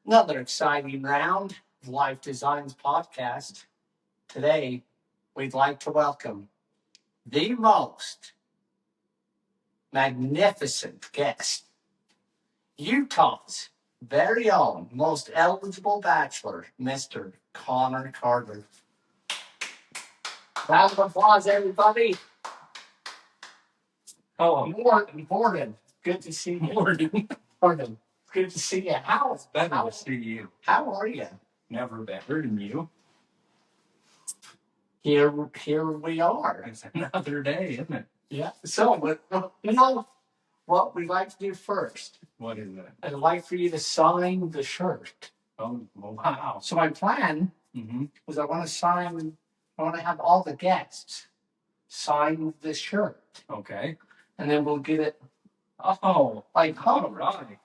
Another exciting round of Life Designs podcast. Today, we'd like to welcome the most magnificent guest, Utah's very own most eligible bachelor, Mr. Connor Carter. Round of applause, everybody. Oh, Morning. Good to see you. Morning. Morning. Good to see you. It's better to see you. How are you? Never better than you. Here we are. It's another day, isn't it? Yeah. So, what we'd like to do first, What is it? I'd like for you to sign the shirt. Oh, wow. So my plan was I want to have all the guests sign the shirt, Okay. and then we'll get it Oh, like all home. right.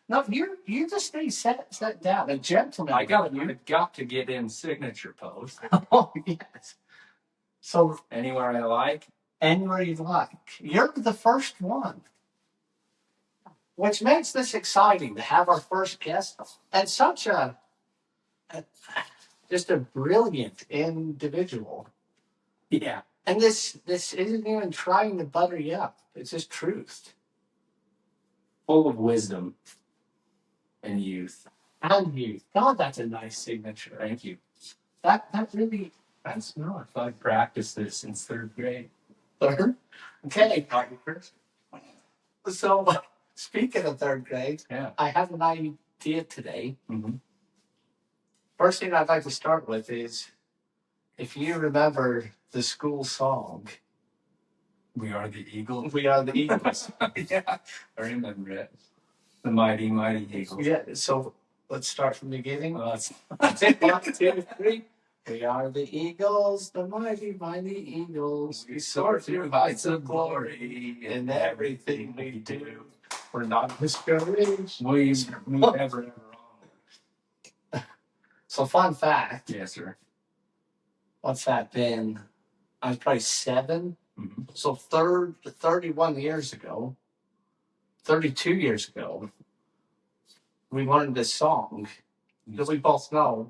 No, you just stay set down, a gentleman. I got to get in signature pose. Oh yes. So Anywhere I like. anywhere you'd like. You're the first one. Which makes this exciting to have our first guest and such just a brilliant individual. Yeah. And this isn't even trying to butter you up. It's just truth. Full of wisdom and youth. And you. God, that's a nice signature. Thank you. That really That's not. I've practiced this since third grade. third. Okay. So speaking of third grade, Yeah. I have an idea today. Mm-hmm. First thing I'd like to start with is if you remember the school song, We are the Eagles. We Are the Eagles. Yeah. I remember it. The mighty, mighty Eagles. Yeah, so let's start from the beginning. Well, that's 1, 2, 3. We are the Eagles, the mighty, mighty Eagles. We soar through heights of glory in everything we do. We're not discouraged. We never ever wrong. So, fun fact. Yes, sir. What's that been? I was probably 7. Mm-hmm. So 31 years ago, 32 years ago, we learned this song that we both know.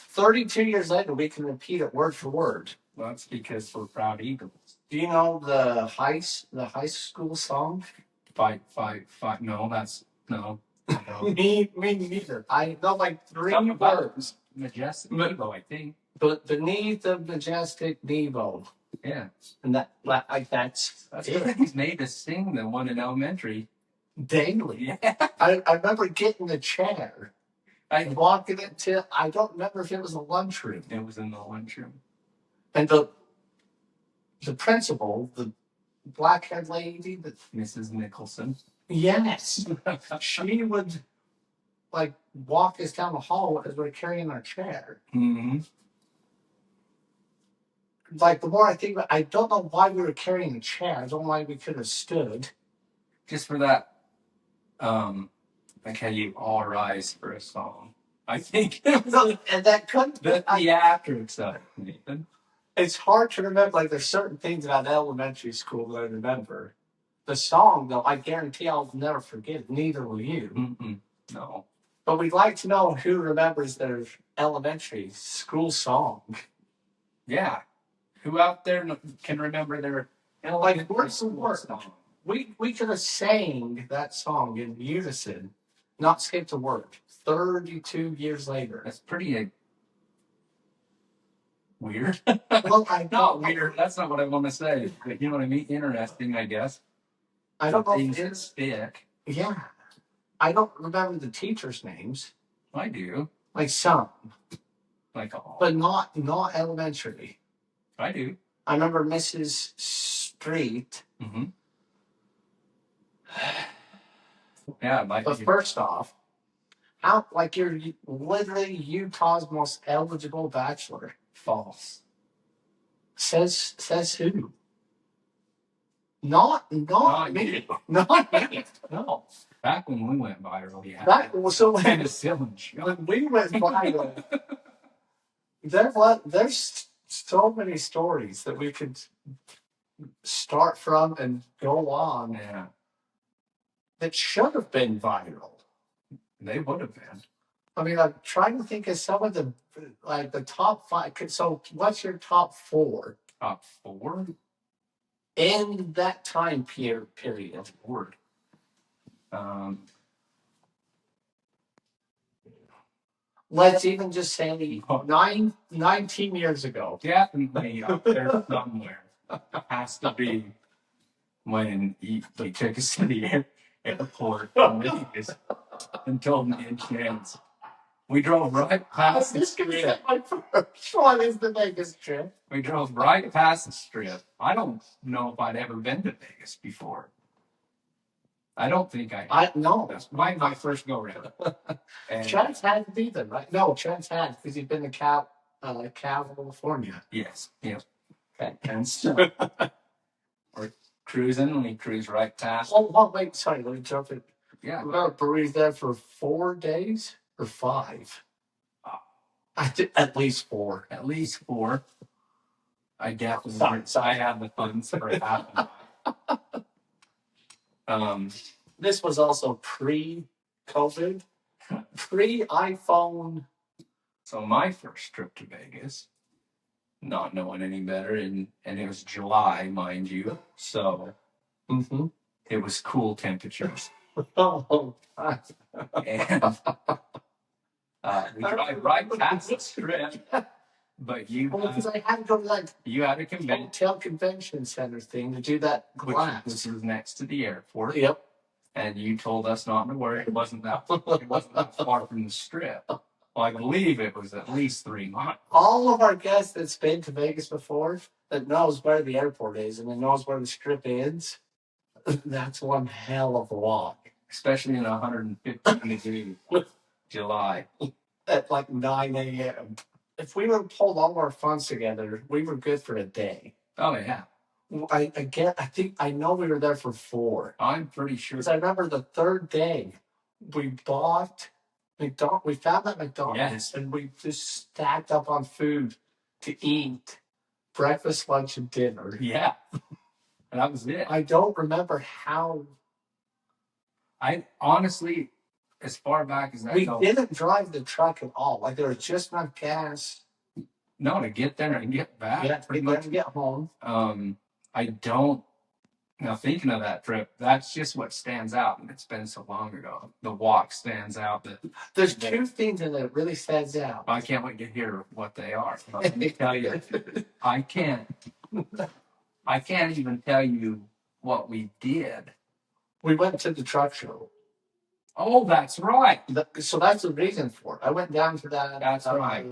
32 years later, we can repeat it word for word. Well, that's because we're proud Eagles. Do you know the high school song? Fight, fight, fight. No, that's no. Me neither. I know like 3 Something about words. Majestic Eagle, I think. But beneath the majestic Devo. Yeah. And that's That's it. good. He's made us sing the one in elementary. Daily. Yeah. I remember getting the chair and walking it till I don't remember if it was a lunchroom. It was in the lunchroom. And the principal, the black-haired lady, Mrs. Nicholson. yes, she would like walk us down the hall as we're carrying our chair. Mm-hmm. Like the more I think about it, I don't know why we were carrying a chair. I don't know why we could have stood. Just for that, like how you all rise for a song. I think it was And that couldn't the theatrics of it, Nathan. It's hard to remember. Like there's certain things about elementary school that I remember. The song, though, I guarantee I'll never forget it. Neither will you. Mm-mm. No. But we'd like to know who remembers their elementary school song. Yeah. Who out there can remember their Like word for word. song? We could have sang that song in unison, not skipped a word. 32 years later. That's pretty weird. Well, I Not weird. That's not what I want to say. But you know what I mean? Interesting, I guess. I don't know. Things that stick. Yeah. I don't remember the teachers' names. I do. Like some. Like all. But not elementary. I do. I remember Mrs. Street. Mm-hmm. Yeah, But first off, how like you're literally Utah's most eligible bachelor. False. Says who? Not me. Not me. No. Back when we went viral, yeah. So when we went viral, there's so many stories that we could start from and go on. Yeah. That should have been viral. They would have been. I mean, I'm trying to think of some of the like the top five. So, what's your top four Top four? in that time period? Lord. Let's even just say 19 years ago. Definitely up there somewhere. Has to be when they took us to the airport in Vegas and told me a chance. We drove right past the strip. My first one is the Vegas trip. We drove right past the strip. I don't know if I'd ever been to Vegas before. I don't think I. No. That's my first go round. And Chance had to be there, right? No, Chance had because he'd been to California. yes, yeah. Okay. And so we're cruising, and we cruise right past. Oh, wait, sorry, let me jump in. Yeah. We were breweries there for 4 days or 5. I did at least 4. At least 4. I definitely. I had the funds for half of mine. This was also pre-COVID, pre-iPhone. So my first trip to Vegas, not knowing any better, and it was July, mind you, so it was cool temperatures. Oh, And we drive right past the strip, but because I had to go to you had a convention, hotel convention center thing to do that glass. which was next to the airport. Yep. And you told us not to worry. It wasn't that far from the strip. Well, I believe it was at least 3 miles. All of our guests that's been to Vegas before that knows where the airport is and that knows where the strip ends, that's one hell of a walk. Especially in 115 degree July. At like 9 a.m. If we would have pulled all our funds together, we were good for a day. Oh, yeah. I know we were there for 4. I'm pretty sure. Because I remember the third day, we bought McDonald's. We found that McDonald's, yes. And we just stacked up on food to eat breakfast, lunch, and dinner. Yeah, and that was it. I don't remember how. I honestly, as far back as we didn't drive the truck at all. Like there was just enough gas. No, to get there and get back. Yeah, pretty much to get home. I don't. Now thinking of that trip, that's just what stands out, and it's been so long ago. The walk stands out. There's 2 things in there that really stands out. I can't wait to hear what they are. Let me tell you, I can't even tell you what we did. We went to the truck show. Oh, that's right. So that's the reason for it. I went down to that. That's right.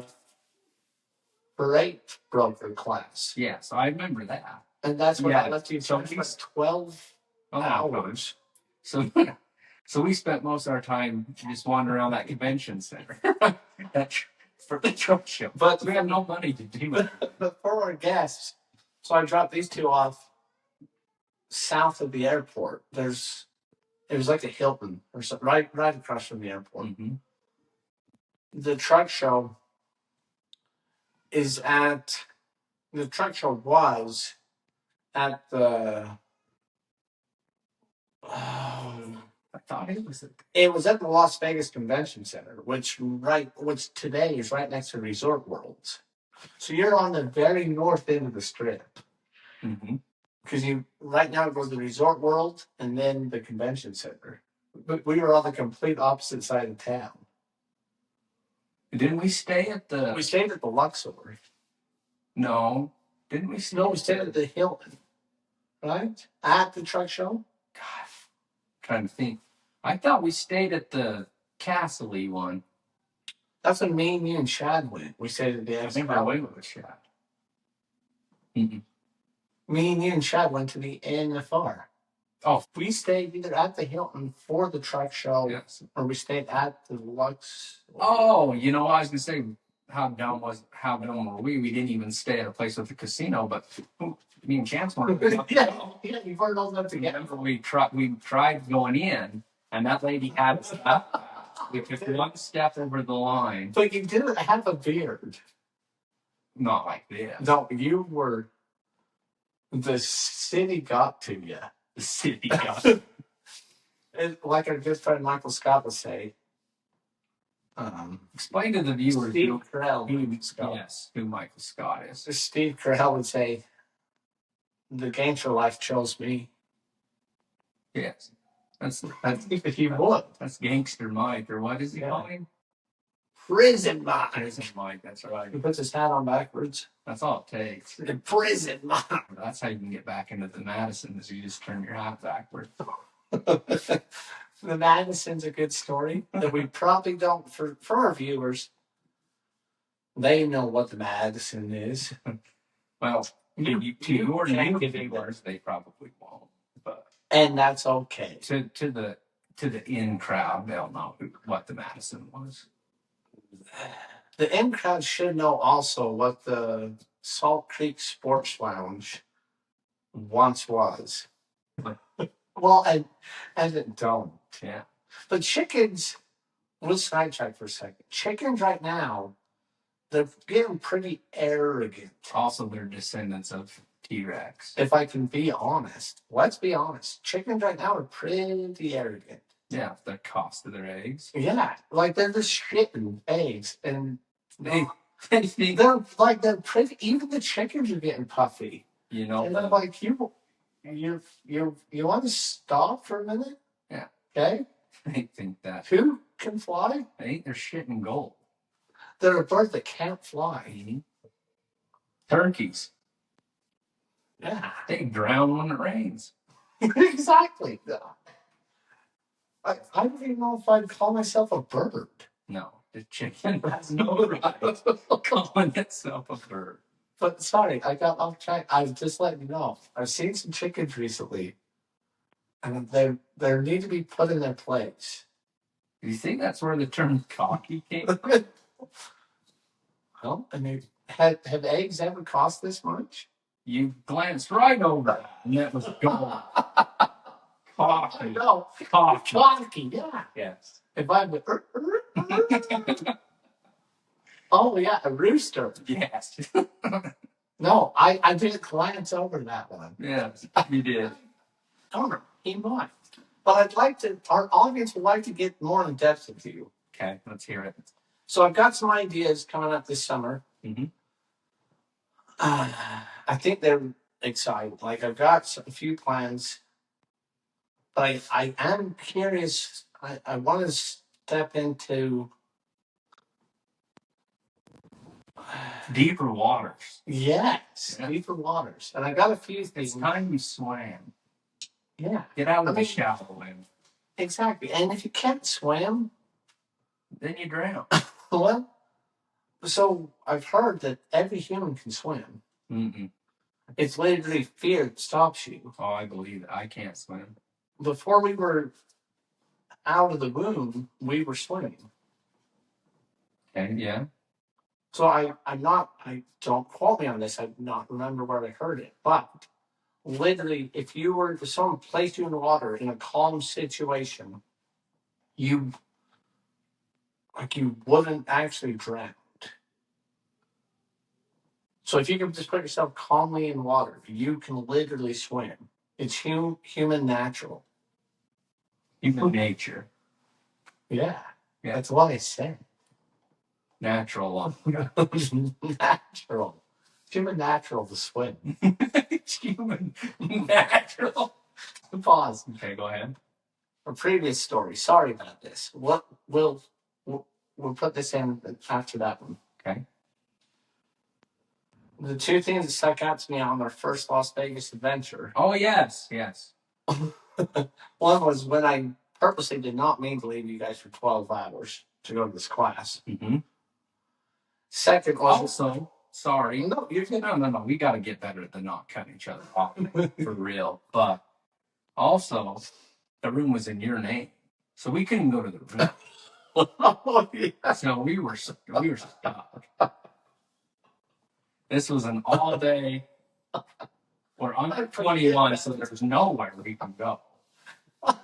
Freight broker class. Yes, I remember that. And that's what I left you. So it was 12 hours. So we spent most of our time just wandering around that convention center for the truck show. But we have no money to do it. But for our guests, so I dropped these 2 off south of the airport. It was like the Hilton or something, right across from the airport. Mm-hmm. The truck show was at the. I thought it was. It was at the Las Vegas Convention Center, which today is right next to Resort Worlds. So you're on the very north end of the strip. Mm-hmm. Because you right now go to the Resort World and then the Convention Center. But we were on the complete opposite side of town. Didn't we stay at the? We stayed at the Luxor. No, didn't we? No, we stayed at the Hilton. Right at the truck show. God, trying to think. I thought we stayed at the Castle-y one. That's when me, and Chad went. We stayed at the. I remember I went with Chad. Mm-mm. Me and you and Chad went to the NFR. Oh, we stayed either at the Hilton for the truck show, yes, or we stayed at the Lux. Oh, I was gonna say, how dumb were we? We didn't even stay at a place with a casino, but me and Chance went. yeah, you weren't old enough to get. Remember, we tried going in, and that lady had us up. We took 1 step over the line. But you didn't have a beard. Not like this. No, you were. The city got to you. The city got to you. Like our good friend Michael Scott would say, Explain to the viewers Steve who, Carell. yes, who Michael Scott is. Steve Carell would say, "The gangster life chose me." Yes, that's If he would. that's Gangster Mike, or what is he Yeah. calling? Prison Mike. Prison Mike. That's right. He puts his hat on backwards. That's all it takes. The Prison Mike. That's how you can get back into the Madison, is you just turn your hat backward. The Madison's a good story that we probably don't, for our viewers, they know what the Madison is. Well, to your native viewers, they probably won't. But And that's okay. to the in crowd, they'll know what the Madison was. The in crowd should know also what the Salt Creek Sports Lounge once was. Well, and it don't. Yeah. But chickens, we'll sidetrack for a second. Chickens right now, they're getting pretty arrogant. Also, they're descendants of T-Rex. If I can be honest, let's be honest. Chickens right now are pretty arrogant. Yeah, the cost of their eggs. Yeah, like they're just shitting eggs, and They they're like they're pretty. Even the chickens are getting puffy. You know, And they're like, you want to stop for a minute? Yeah. Okay. they think that Who can fly? they ain't their shit in gold. They're a bird that can't fly. Mm-hmm. Turkeys, Yeah. they drown when it rains. Exactly. I don't even know if I'd call myself a bird. No, the chicken has no right calling itself a bird. But sorry, I got off track. I was just letting you know. I've seen some chickens recently, and they need to be put in their place. Do you think that's where the term cocky came from? Well, I mean, have eggs ever cost this much? You glanced right over that, and that was gold. Cocky. No, Cocky. cocky. Yeah. Yes. If I would. Oh yeah, a rooster. Yes. No, I didn't glance over that one. Yes, you did. Darn, he might. But I'd like to. Our audience would like to get more in depth with you. Okay, let's hear it. So I've got some ideas coming up this summer. Mm-hmm. I think they're exciting. Like I've got a few plans, but I am curious. I want to step into Deeper waters. yes, Yeah. deeper waters, and I got a few things. It's time you swam. Yeah, Get out of I the mean- shallow end. exactly. And if you can't swim, Then you drown. well, so I've heard that every human can swim. Mm-mm. It's literally fear that stops you. Oh, I believe it. I can't swim. Before we were out of the womb, we were swimming. Okay, yeah. So I don't quote me on this. I do not remember where I heard it, but literally, if you were to someone place you in the water in a calm situation, you wouldn't actually drown. So if you can just put yourself calmly in water, you can literally swim. It's human natural. Human nature. Yeah, Yeah. that's what I said. Natural. Natural. It's human natural to swim. It's human natural. Pause. Okay, go ahead. A previous story. Sorry about this. We'll put this in after that one. Okay. The two things that stuck out to me on our first Las Vegas adventure. Oh, yes, yes. One was when I purposely did not mean to leave you guys for 12 hours to go to this class. Mm-hmm. Second was Also, sorry. no, you're good. No. We got to get better at the not cutting each other off for real. But also, the room was in your name, so we couldn't go to the room. Oh, yeah. So we were stuck. This was an all day. We're under 21, so there's nowhere we can go,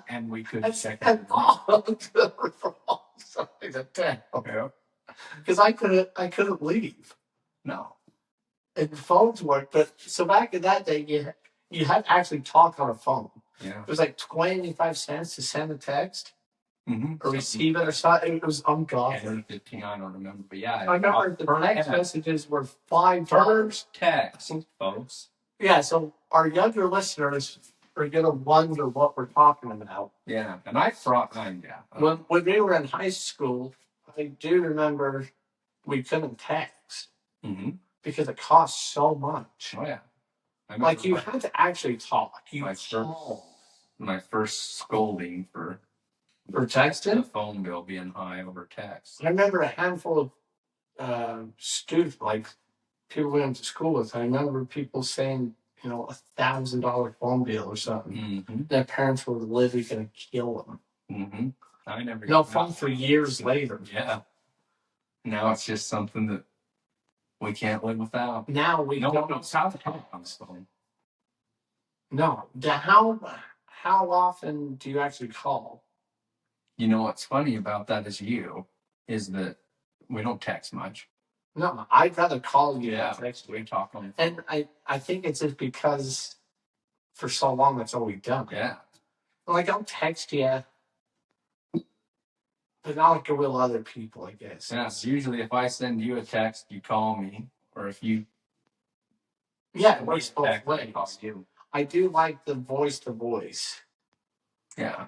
and we couldn't check out And the room. all to the wrong side of town Yeah. because I couldn't leave. No. And the phones worked, but so back in that day, you had to actually talk on a phone. Yeah. It was like 25 cents to send a text. or receive it or something. It was 10 ungodly. or 15, I don't remember. But yeah, I remember the text messages were $5. First text, folks. Yeah, so our younger listeners are gonna wonder what we're talking about. Yeah, and I brought mine. Yeah. When we were in high school, I do remember we couldn't text because it cost so much. Oh yeah. Like you had to actually talk. My first scolding for texting? the phone bill being high over text. I remember a handful of students, like people we went to school with. I remember people saying, $1,000 phone bill or something. Their parents were literally going to kill them. I never. No phone for years later. Yeah. Now it's just something that we can't live without. Now we no don't. one knows how to talk on this phone. No. How often do you actually call? You know what's funny about that is that we don't text much. No, I'd rather call you than text you. We talk on the phone. And I think it's just because for so long that's all we've done. Yeah. Like I'll text you, but not like I will other people, I guess. Yeah, so usually if I send you a text, you call me, or if you. Yeah, it works both ways. I do like the voice to voice. Yeah.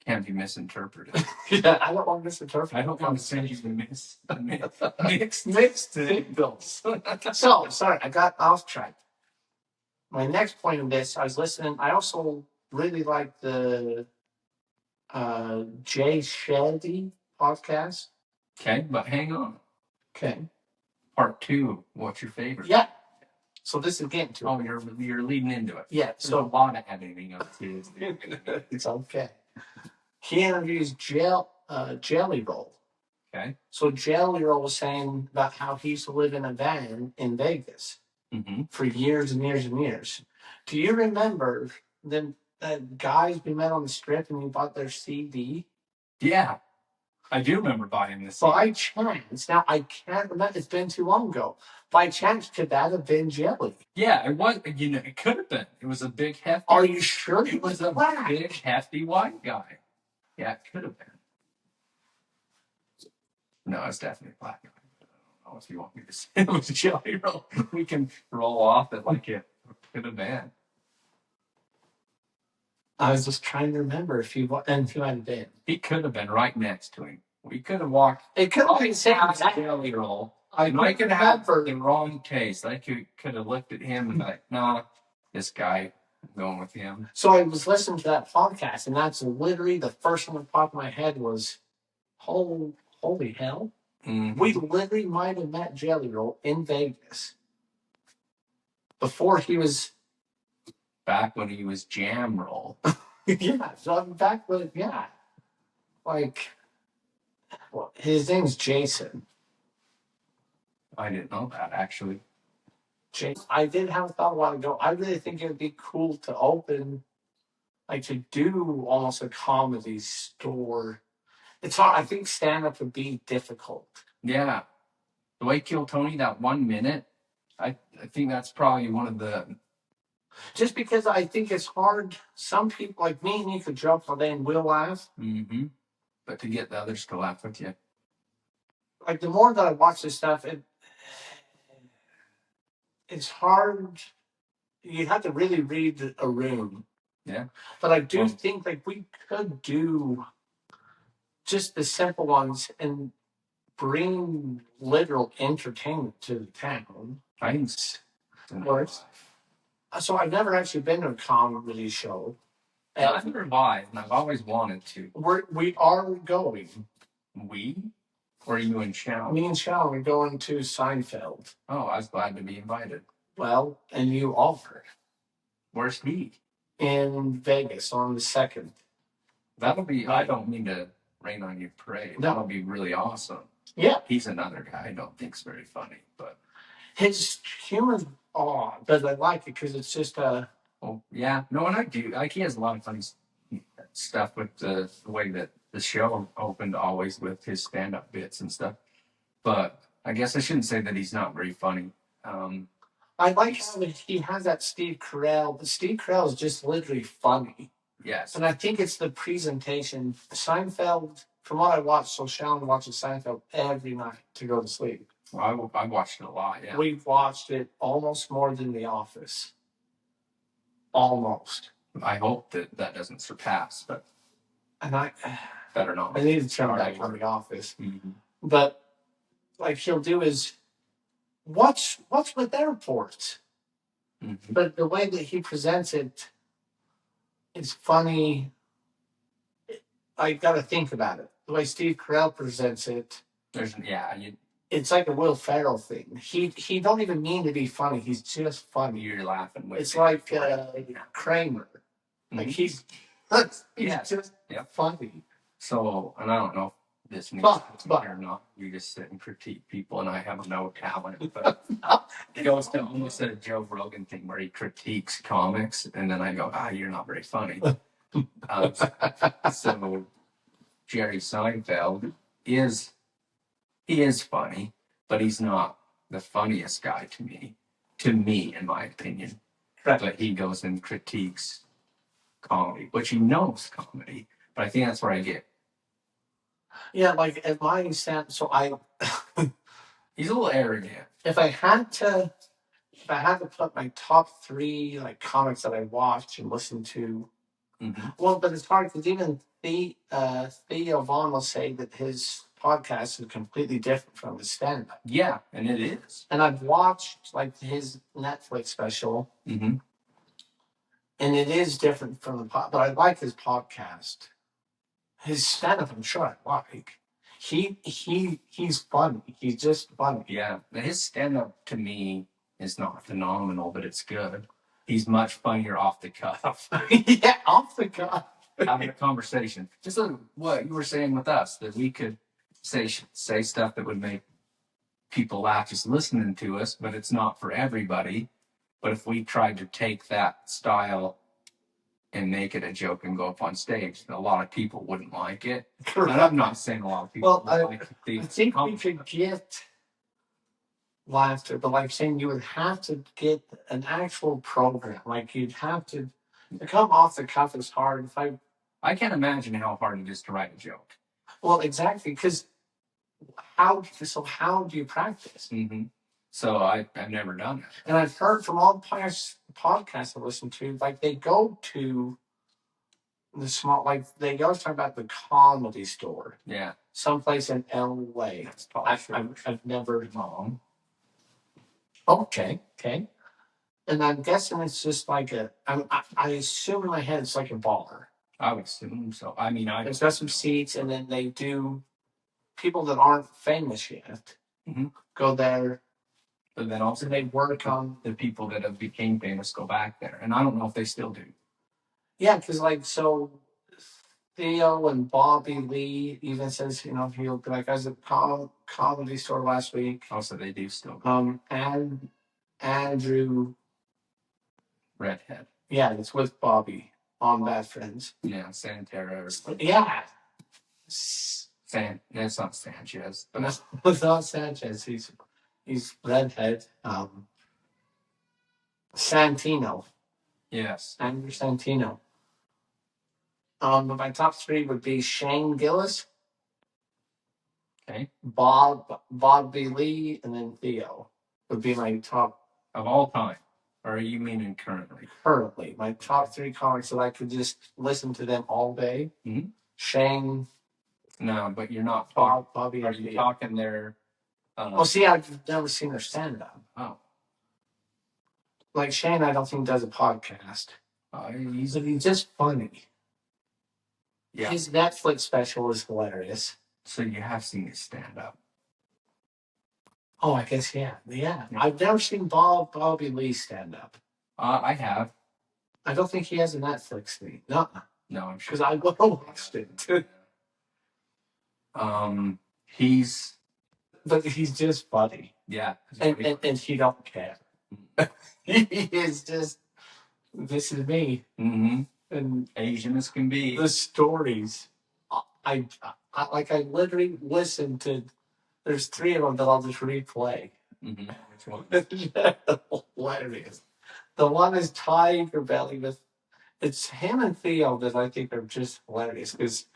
Can't be misinterpreted. Yeah, I don't want to misinterpret. I don't want to send you mixed signals. So, sorry, I got off track. My next point of this, I was listening. I also really like the Jay Shetty podcast. Okay, but hang on. Okay. Part 2. What's your favorite? Yeah. So this is getting to it. Oh, you're leading into it. Yeah. So a lot of editing up to it's okay. He interviews Jelly Roll. Okay. So Jelly Roll was saying about how he used to live in a van in Vegas for years and years and years. Do you remember them guys we met on the strip and we bought their CD? Yeah. I do remember buying this. By chance, now I can't remember, it's been too long ago. By chance, could that have been Jelly? Yeah, it was. It could have been. It was a big, hefty. Are you sure it was a big, hefty white guy? Yeah, it could have been. No, it's definitely a black guy. I don't know if you want me to say it was Jelly Roll. We can roll off it like it could have been. I was just trying to remember if he had been. He could have been right next to him. We could have walked. It could have been Jelly Roll. I could have the wrong taste. I could have looked at him and like, nah, this guy, I'm going with him. So I was listening to that podcast, and that's literally the first one that popped in my head was, holy hell. We literally might have met Jelly Roll in Vegas before he was. Back when he was Jam Roll. Yeah, so back when, well, his name's Jason. I didn't know that, actually. Jason. I did have a thought a while ago. I really think it would be cool to open, to do almost a comedy store. It's hard. I think stand-up would be difficult. Yeah. The way Kill Tony, that 1 minute, I think that's probably one of the... Just because I think it's hard. Some people, like me and you, could joke all day and we'll laugh. But to get the others to laugh with you. Like, the more that I watch this stuff, it's hard. You have to really read a room. Yeah. But I do think, we could do just the simple ones and bring literal entertainment to the town. I think it's so I've never actually been to a comedy show. Neither have I, and I've always wanted to. We are going. We? Or you and Shao? Me and Shao are going to Seinfeld. Oh, I was glad to be invited. Well, and you offered. Where's he? In Vegas on the 2nd. That'll be, I don't mean to rain on your parade. No. That'll be really awesome. Yeah. He's another guy I don't think's very funny, but... His humor's odd, but I like it because it's just a... Oh, yeah. No, and I do. He has a lot of funny stuff with the way that the show opened always with his stand-up bits and stuff. But I guess I shouldn't say that he's not very funny. I like how he has that Steve Carell. But Steve Carell is just literally funny. Yes. And I think it's the presentation. Seinfeld, from what I watched, so Shannon watches Seinfeld every night to go to sleep. Well, I watched it a lot, yeah. We've watched it almost more than The Office. Almost. I hope that doesn't surpass, but And I better not. need to turn back on The Office. Mm-hmm. But like he'll do is what's with airports? Mm-hmm. But the way that he presents it is funny. I got to think about it. The way Steve Carell presents it, it's like a Will Ferrell thing. He don't even mean to be funny. He's just funny. You're laughing with It's it. like Kramer. Like Mhm. he's just funny. So, and I don't know if this needs But- to be or not. We just sit and critique people, and I have no talent. But it goes to almost a Joe Rogan thing where he critiques comics, and then I go, you're not very funny. So Jerry Seinfeld is funny, but he's not the funniest guy to me, in my opinion. Right. But he goes and critiques comedy, which he knows comedy. But I think that's where I get. Yeah, like at my stand, so He's a little arrogant. if I had to put my top 3 like comics that I watch and listen to, well, but it's hard because even Theo Vaughn will say that his podcast is completely different from his stand-up. Yeah, and it is. And I've watched like his Netflix special, Mm-hmm. and it is different from the but I like his podcast. His stand-up, I'm sure I like. He's funny. He's just funny. Yeah, his stand-up to me is not phenomenal, but it's good. He's much funnier off the cuff. Yeah, off the cuff. Having a conversation, just like what you were saying with us, that we could say stuff that would make people laugh just listening to us, but it's not for everybody. But if we tried to take that style and make it a joke and go up on stage, a lot of people wouldn't like it. And I'm not saying a lot of people Well, would like the I think we could get laughter, but like saying you would have to get an actual program. Like you'd have to come off the cuff is hard. If I can't imagine how hard it is to write a joke. Well, exactly, because how do you practice? Mm-hmm. So I've never done it. And I've heard from all the podcasts I listen to, like they go to the small, like they go talk about the Comedy Store. Yeah. Someplace in LA. That's probably I've never known. Okay. And I'm guessing it's just like I assume in my head it's like a bar. I would assume so. I mean, There's got some seats, and then they do people that aren't famous yet go there. But then also they work on the people that have became famous go back there, and I don't know if they still do. Yeah, because like so, Theo and Bobby Lee even says he'll be like I was at the Comedy Store last week. Also, they do still. And Andrew Redhead. Yeah, it's with Bobby on Bad Friends. Yeah, Santera. Yeah. It's not Sanchez. But it's not Sanchez. He's redhead. Santino. Yes. Andrew Santino. But my top 3 would be Shane Gillis. Okay. Bobby Lee, and then Theo would be my top of all time. Or are you meaning currently? Currently, my top 3 comics that I could just listen to them all day. Mm-hmm. Shane. No, but you're not Bobby. Are you talking their? Well, see, I've never seen their stand-up. Oh. Like Shane, I don't think does a podcast. He's just funny. Yeah. His Netflix special is hilarious. So you have seen his stand-up? Oh, I guess yeah. I've never seen Bobby Lee stand-up. I have. I don't think he has a Netflix thing. No, I'm sure. Because I watched it. But he's just funny. Yeah. And he don't care. He is just, this is me. Mm-hmm. And Asian as can be. The stories. I literally listened to, there's 3 of them that I'll just replay. Mm-hmm. Which one? Hilarious. The one is Tiger Belly with it's him and Theo that I think are just hilarious because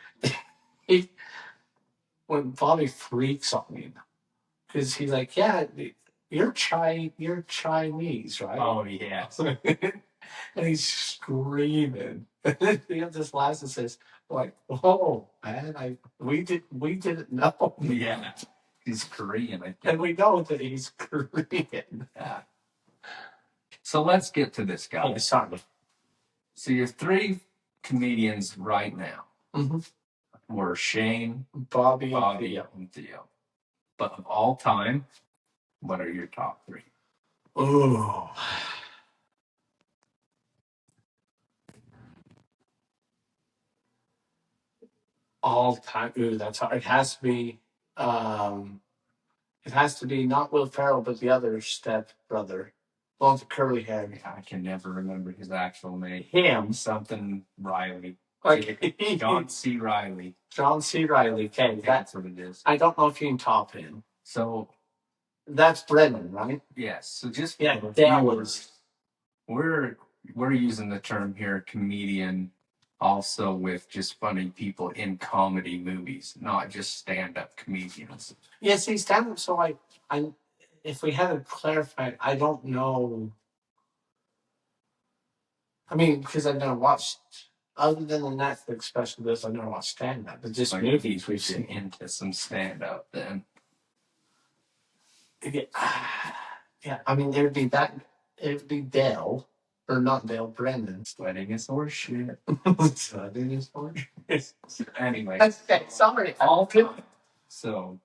when Bobby freaks on me, because he's like, "Yeah, you're Chinese, right?" Oh yes. And he's screaming. And then Theo just laughs and says, "Like, oh man, we didn't know." Yeah. He's Korean, I think. And we know that he's Korean. Yeah. So let's get to this guy. Oh, sorry. So your three comedians right now were Shane, Bobby, Bobby, and Theo. and Theo. But of all time, what are your top three? Oh. All time. Ooh, that's hard. It has to be not Will Ferrell, but the other step brother. The one with the curly hair. I can never remember his actual name. Him. Something Riley. Like John C. Riley. John C. Riley. Okay, That's what it is. I don't know if you can top him. So that's Brendan, right? yes. So just yeah, that was. We're using the term here, comedian, also with just funny people in comedy movies, not just stand-up comedians. Yeah, see, stand-up. So I, if we had to clarify, I don't know. I mean, because I've never watched, other than the Netflix special, I've never watched stand-up, but just Like movies we've been seen. into some stand-up then. Yeah, I mean, it would be Dale, or not Dale, Brendan. Sweating is horse shit. Sweating is horse shit. Anyway. Okay, sorry. All time. So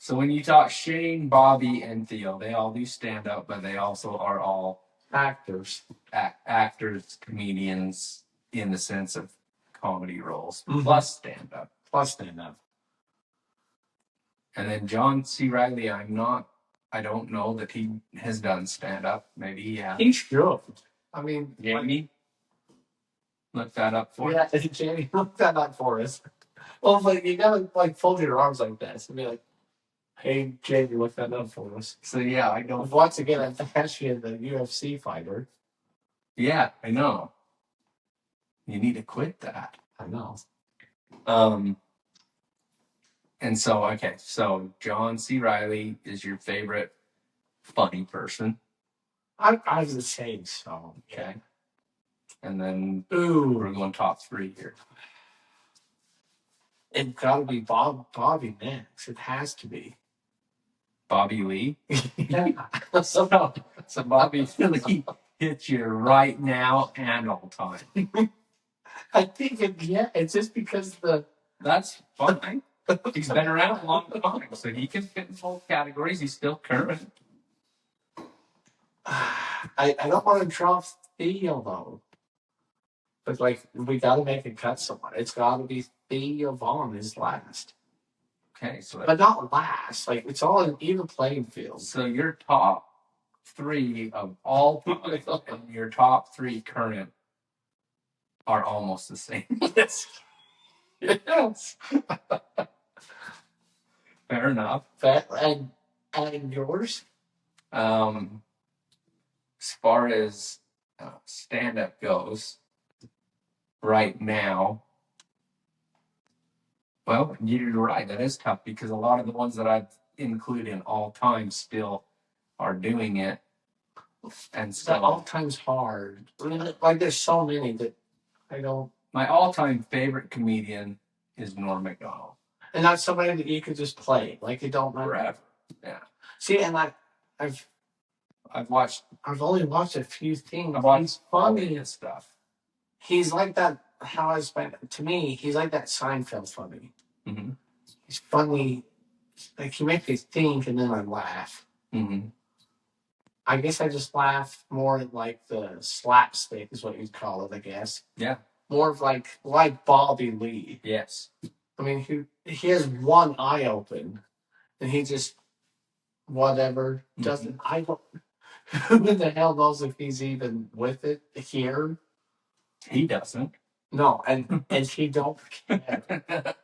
when you talk Shane, Bobby, and Theo, they all do stand-up, but they also are all actors. Actors, comedians, in the sense of comedy roles, plus stand-up. And then John C. Riley, I don't know that he has done stand-up. Maybe he has. He should. I mean, Jamie, look that up for us. Yeah, Jamie, look that up for us. Well, like you gotta like fold your arms like this and be like, "Hey, Jamie, look that up for us." So yeah, I don't. Once again, I'm actually the UFC fighter. Yeah, I know. You need to quit that. I know. And so John C. Riley is your favorite funny person. I was the same, so okay. And then we're going top three here. It's gotta be Bobby next. It has to be. Bobby Lee? Yeah. So Bobby Lee hits you right now and all time. I think it's just because that's fine. He's been around a long time, so he can fit in both categories. He's still current. I don't want to drop Theo though. But like we gotta make a cut somewhere. It's gotta be Theo Vaughn is last. Okay, so but not last. Like it's all an even playing field. So your top three of all time and your top three current are almost the same. Yes. Yes. Fair enough. And yours? As far as stand-up goes, right now, well, you're right. That is tough because a lot of the ones that I include in all time still are doing it, and so all time's hard. I mean, like there's so many that I don't. My all-time favorite comedian is Norm Macdonald, and that's somebody that you could just play. Like you don't matter. Forever. Yeah. See, and I've only watched a few things. He's funny and stuff. He's like that. To me, he's like that Seinfeld funny. Mm-hmm. He's funny. Like he makes me think, and then I laugh. Mm-hmm. I guess I just laugh more at like the slapstick is what you'd call it. I guess. Yeah. More of like Bobby Lee. Yes. I mean, he has one eye open, and he just whatever doesn't. I don't. Who the hell knows if he's even with it here? He doesn't. No, and he don't care.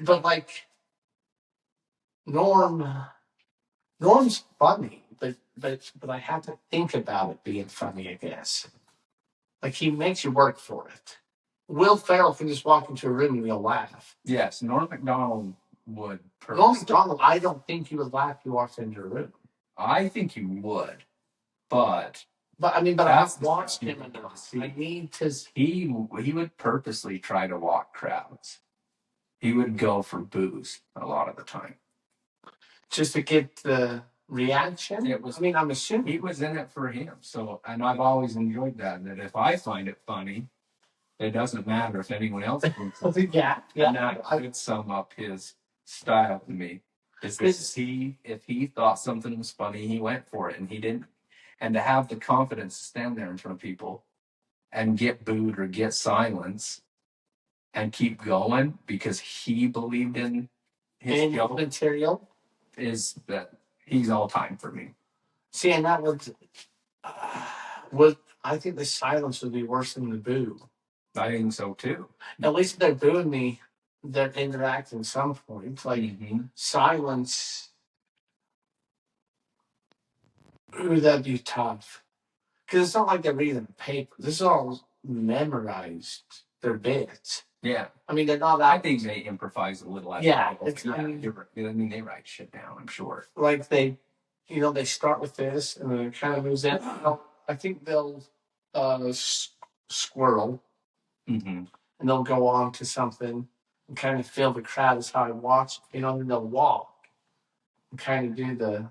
But like Norm's funny, but I have to think about it being funny, I guess. Like, he makes you work for it. Will Ferrell can just walk into a room and you'll laugh. Yes, Norm Macdonald would. Norm Macdonald, I don't think he would laugh if you walked into a room. I think he would, but I've watched him enough. I need to. He would purposely try to walk crowds. He would go for booze a lot of the time, just to get the reaction. I'm assuming he was in it for him. So, and I've always enjoyed that. That if I find it funny, it doesn't matter if anyone else thinks it. yeah. And that would sum up his style to me. Is this if he thought something was funny, he went for it, and he didn't. And to have the confidence to stand there in front of people and get booed or get silence and keep going because he believed in his material is that he's all time for me. See, and that would I think the silence would be worse than the boo. I think so too. At least if they're booing me, they're interacting some point. Like silence. Ooh, that'd be tough. Because it's not like they're reading the paper. This is all memorized. Their bits. Yeah. I mean, they're not. I think they improvise a little. Yeah. I mean, they write shit down, I'm sure. Like they start with this and then it kind of moves in. I think they'll squirrel. Mm-hmm. And they'll go on to something and kind of feel the crowd is how I watch. And they'll walk and kind of do the.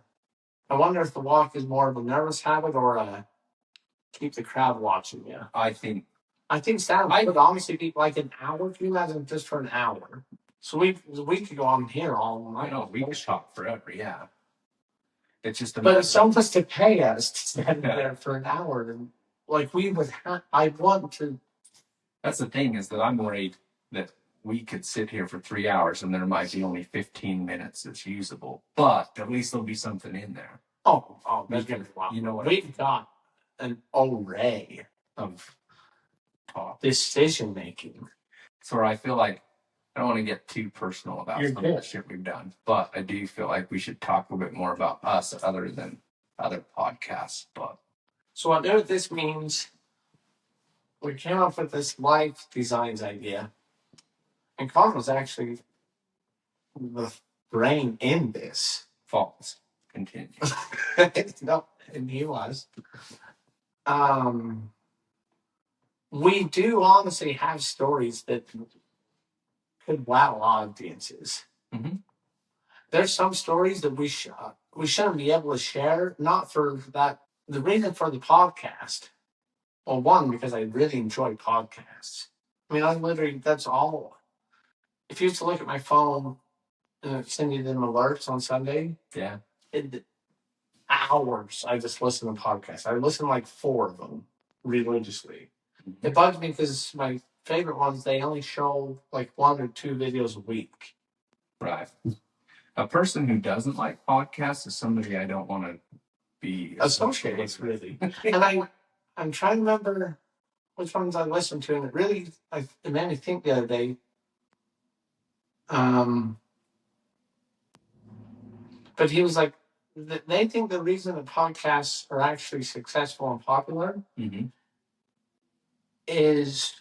I wonder if the walk is more of a nervous habit or a keep the crowd watching you. I think stand would honestly be like an hour. Can you imagine just for an hour? So we could go on here all night. I know we could talk forever. Yeah. It's just. But if someone's to pay us to stand there for an hour, then like we would I'd want to. That's the thing is that I'm worried that we could sit here for 3 hours and there might be only 15 minutes that's usable, but at least there'll be something in there. Oh, that's gonna be wild. You know what? We've got an array of decision making. So I feel like I don't want to get too personal about some of the shit we've done, but I do feel like we should talk a bit more about us other than other podcasts. But so I know what this means. We came up with this life designs idea. And Colin was actually the brain in this. False. Continue. No, and he was. We do honestly have stories that could wow audiences. Mm-hmm. There's some stories that we shouldn't be able to share, not for that. The reason for the podcast, well, one, because I really enjoy podcasts. I mean, that's all. If you used to look at my phone and send you them alerts on Sunday, yeah, hours I just listen to podcasts. I listen to like 4 of them religiously. Mm-hmm. It bugs me because my favorite ones, they only show like 1 or 2 videos a week. Right. A person who doesn't like podcasts is somebody I don't want to be associated with, really. And I'm trying to remember which ones I listened to, and it really it made me think the other day. But he was like, they think the reason the podcasts are actually successful and popular is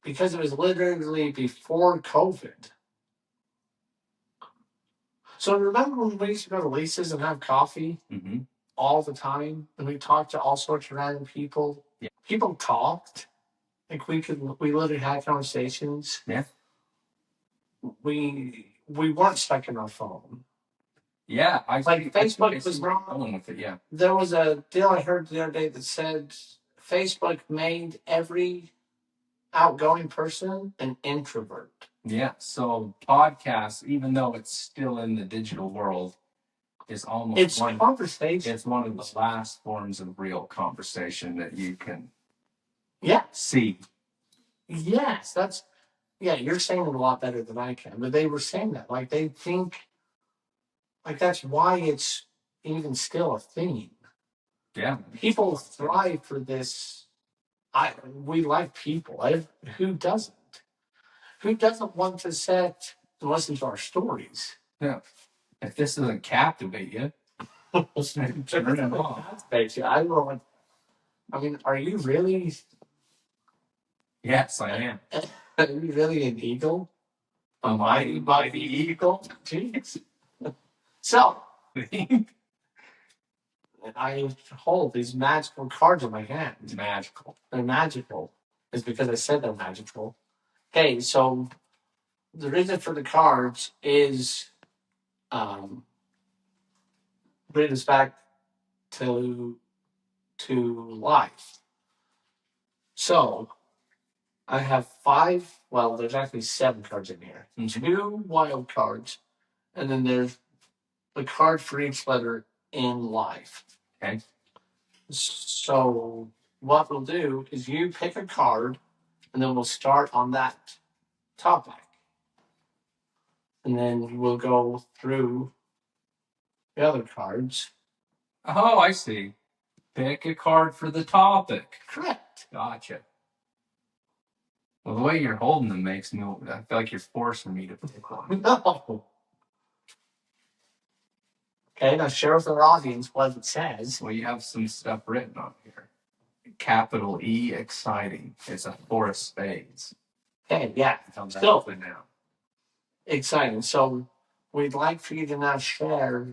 because it was literally before COVID. So remember when we used to go to Lisa's and have coffee all the time, and we talked to all sorts of random people. Yeah. People talked, like we literally had conversations. Yeah. We weren't stuck in our phone. Yeah, Facebook was wrong with it. Yeah, there was a deal I heard the other day that said Facebook made every outgoing person an introvert. Yeah, so podcasts, even though it's still in the digital world, is almost conversation. It's one of the last forms of real conversation that you can see. Yes, you're saying it a lot better than I can, but they were saying that like they think. Like, that's why it's even still a thing. Yeah. People thrive for this. We like people. Who doesn't? Who doesn't want to sit and listen to our stories? Yeah. If this doesn't captivate you, turn it off. I mean, are you really Yes, I am. Are you really an eagle? A mighty, mighty eagle. Jeez. So, I hold these magical cards in my hand. Magical. They're magical. It's because I said they're magical. Okay, so the reason for the cards is bring us back to life. So I have 5. Well, there's actually 7 cards in here. 2 wild cards, and then there's the card for each letter in life. Okay. So what we'll do is you pick a card, and then we'll start on that topic, and then we'll go through the other cards. Oh, I see. Pick a card for the topic. Correct. Gotcha. Well, the way you're holding them makes me. I feel like you're forcing me to pick one. No. Okay, now share with our audience what it says. Well, you have some stuff written on here. Capital E, exciting. It's a 4 of spades. Okay, yeah. Still now. Exciting. So we'd like for you to now share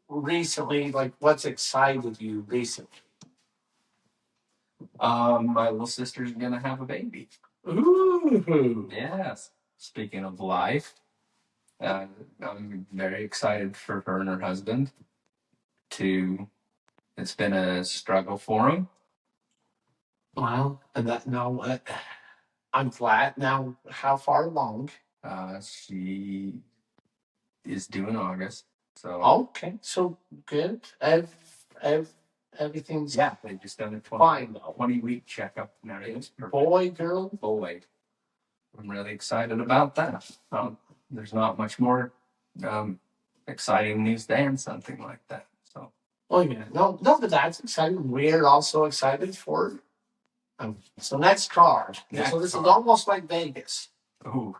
recently, like what's excited you recently. My little sister's gonna have a baby. Ooh. Yes. Speaking of life, I'm very excited for her and her husband. It's been a struggle for them. Well, and that no, I'm glad. Now, how far along? She is due in August. So okay, so good. Everything's they just done a fine though. 20-week checkup and everything's Boy, girl, boy. I'm really excited about that. There's not much more exciting news than something like that. So. Oh yeah, no, but that's exciting. We're also excited for. So next card. So this is almost like Vegas. Ooh,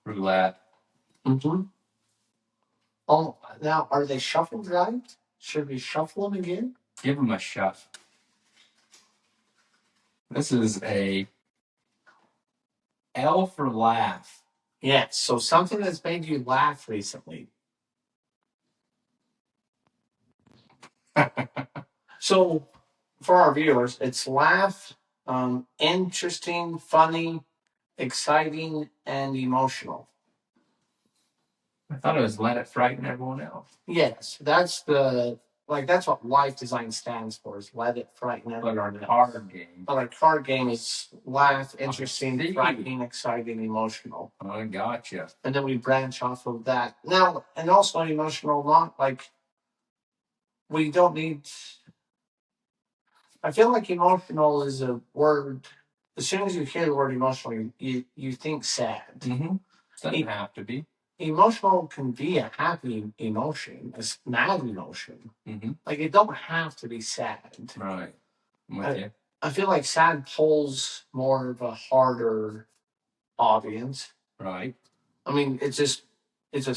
roulette. Mm-hmm. Oh, now are they shuffled right? Should we shuffle them again? Give them a shuffle. This is a L for laugh. Yes. So something that's made you laugh recently. So for our viewers, it's laugh, interesting, funny, exciting, and emotional. I thought it was let it frighten everyone else. Yes, that's what life design stands for, is let it frighten everyone else. But our card game. But our card game is laugh, interesting, frightening, exciting, emotional. I gotcha. And then we branch off of that. Now, and also emotional, not like we don't need. I feel like emotional is a word. As soon as you hear the word emotional, you think sad. Mm-hmm. Doesn't have to be. Emotional can be a happy emotion, a mad emotion. Mm-hmm. Like it don't have to be sad. Right. I'm with you. I feel like sad pulls more of a harder audience. Right. I mean, it's just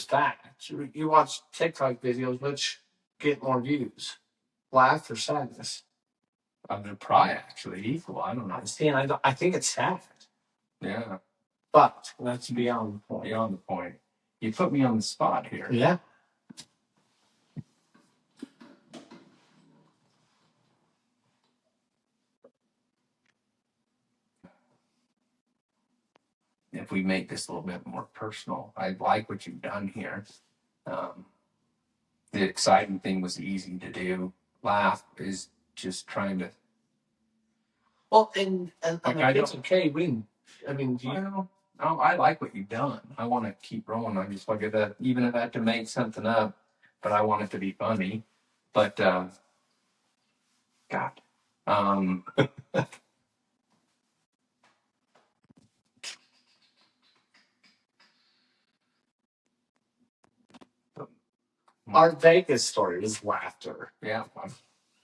fact. You watch TikTok videos, which get more views, laugh or sadness. They're probably actually equal. I don't know. See, and I think it's sad. Yeah. But that's beyond the point. Beyond the point. You put me on the spot here. Yeah. If we make this a little bit more personal, I like what you've done here. The exciting thing was easy to do. Laugh is just trying to. Well, and it's okay. I like what you've done. I want to keep rolling. I'm just like that. Even if I have to make something up, but I want it to be funny. But God, our Vegas story is laughter. Yeah.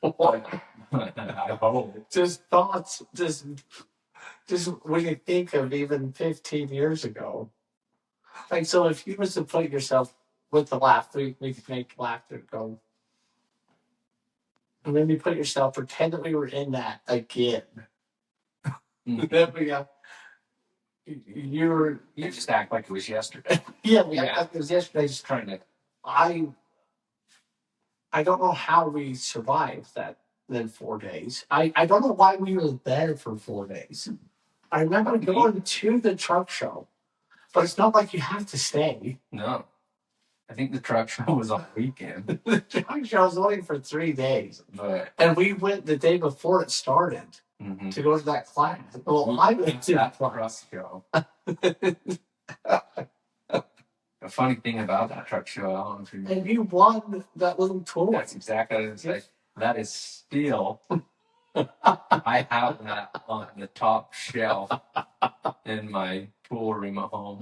I hope. Just thoughts. Just when you think of even 15 years ago. Like, so if you was to put yourself with the laugh, we could make laughter go. And then you put yourself, pretend that we were in that again. Then we got you just act like it was yesterday. yeah, Yeah. it was yesterday. Just trying to. I don't know how we survived that then 4 days. I don't know why we were there for 4 days. I remember going to the truck show, but it's not like you have to stay. No. I think the truck show was on the weekend. The truck show was only for 3 days. But And we went the day before it started to go to that class. Well, I went to that class. show. The funny thing about that truck show, I don't know if you And you won that little toy. That's exactly what I was like. That is still. I have that on the top shelf in my pool room at home.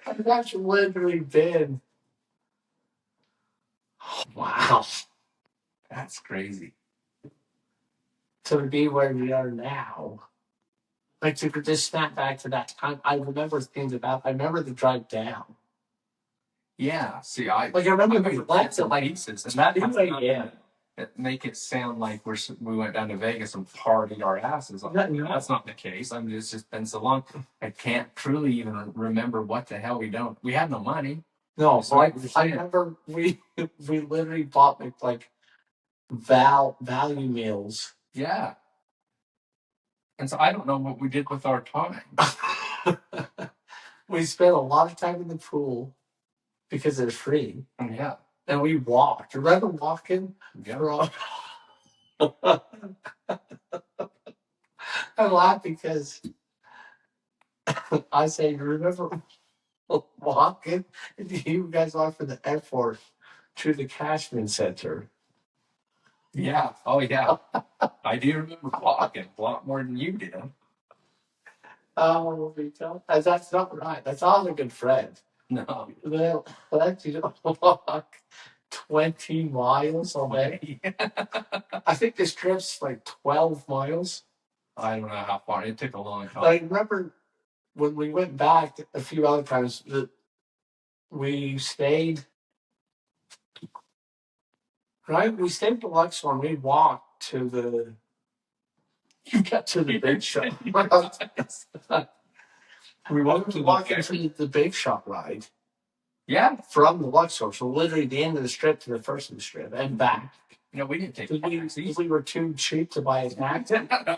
And that's literally been. Wow. That's crazy. To be where we are now. Like to just snap back to that time. I remember things about. I remember the drive down. Yeah. See, I remember we left the pieces, and that make it sound like we went down to Vegas and partied our asses off. That's not the case. I mean, it's just been so long. I can't truly even remember what the hell we don't. We had no money. No, so I remember we literally bought like value meals. Yeah. And so I don't know what we did with our time. We spent a lot of time in the pool because it's free. Yeah. And we walked. Remember walking? Yeah. I laugh because I say, remember walking? You guys walked from the airport to the Cashman Center. Yeah. Oh, yeah. I do remember walking a lot more than you did. Oh, that's not right. That's all a good friend. No. They'll let you walk 20 miles away. I think this trip's like 12 miles. I don't know how far. It took a long time. I remember when we went back a few other times that we stayed. Right? We stayed to Luxor and we walked to the. You got to the big shop. We walked to the big shop ride. Yeah. From the Luxor. So literally the end of the strip to the first of the strip and back. You know, we didn't take taxis. We were too cheap to buy a taxi.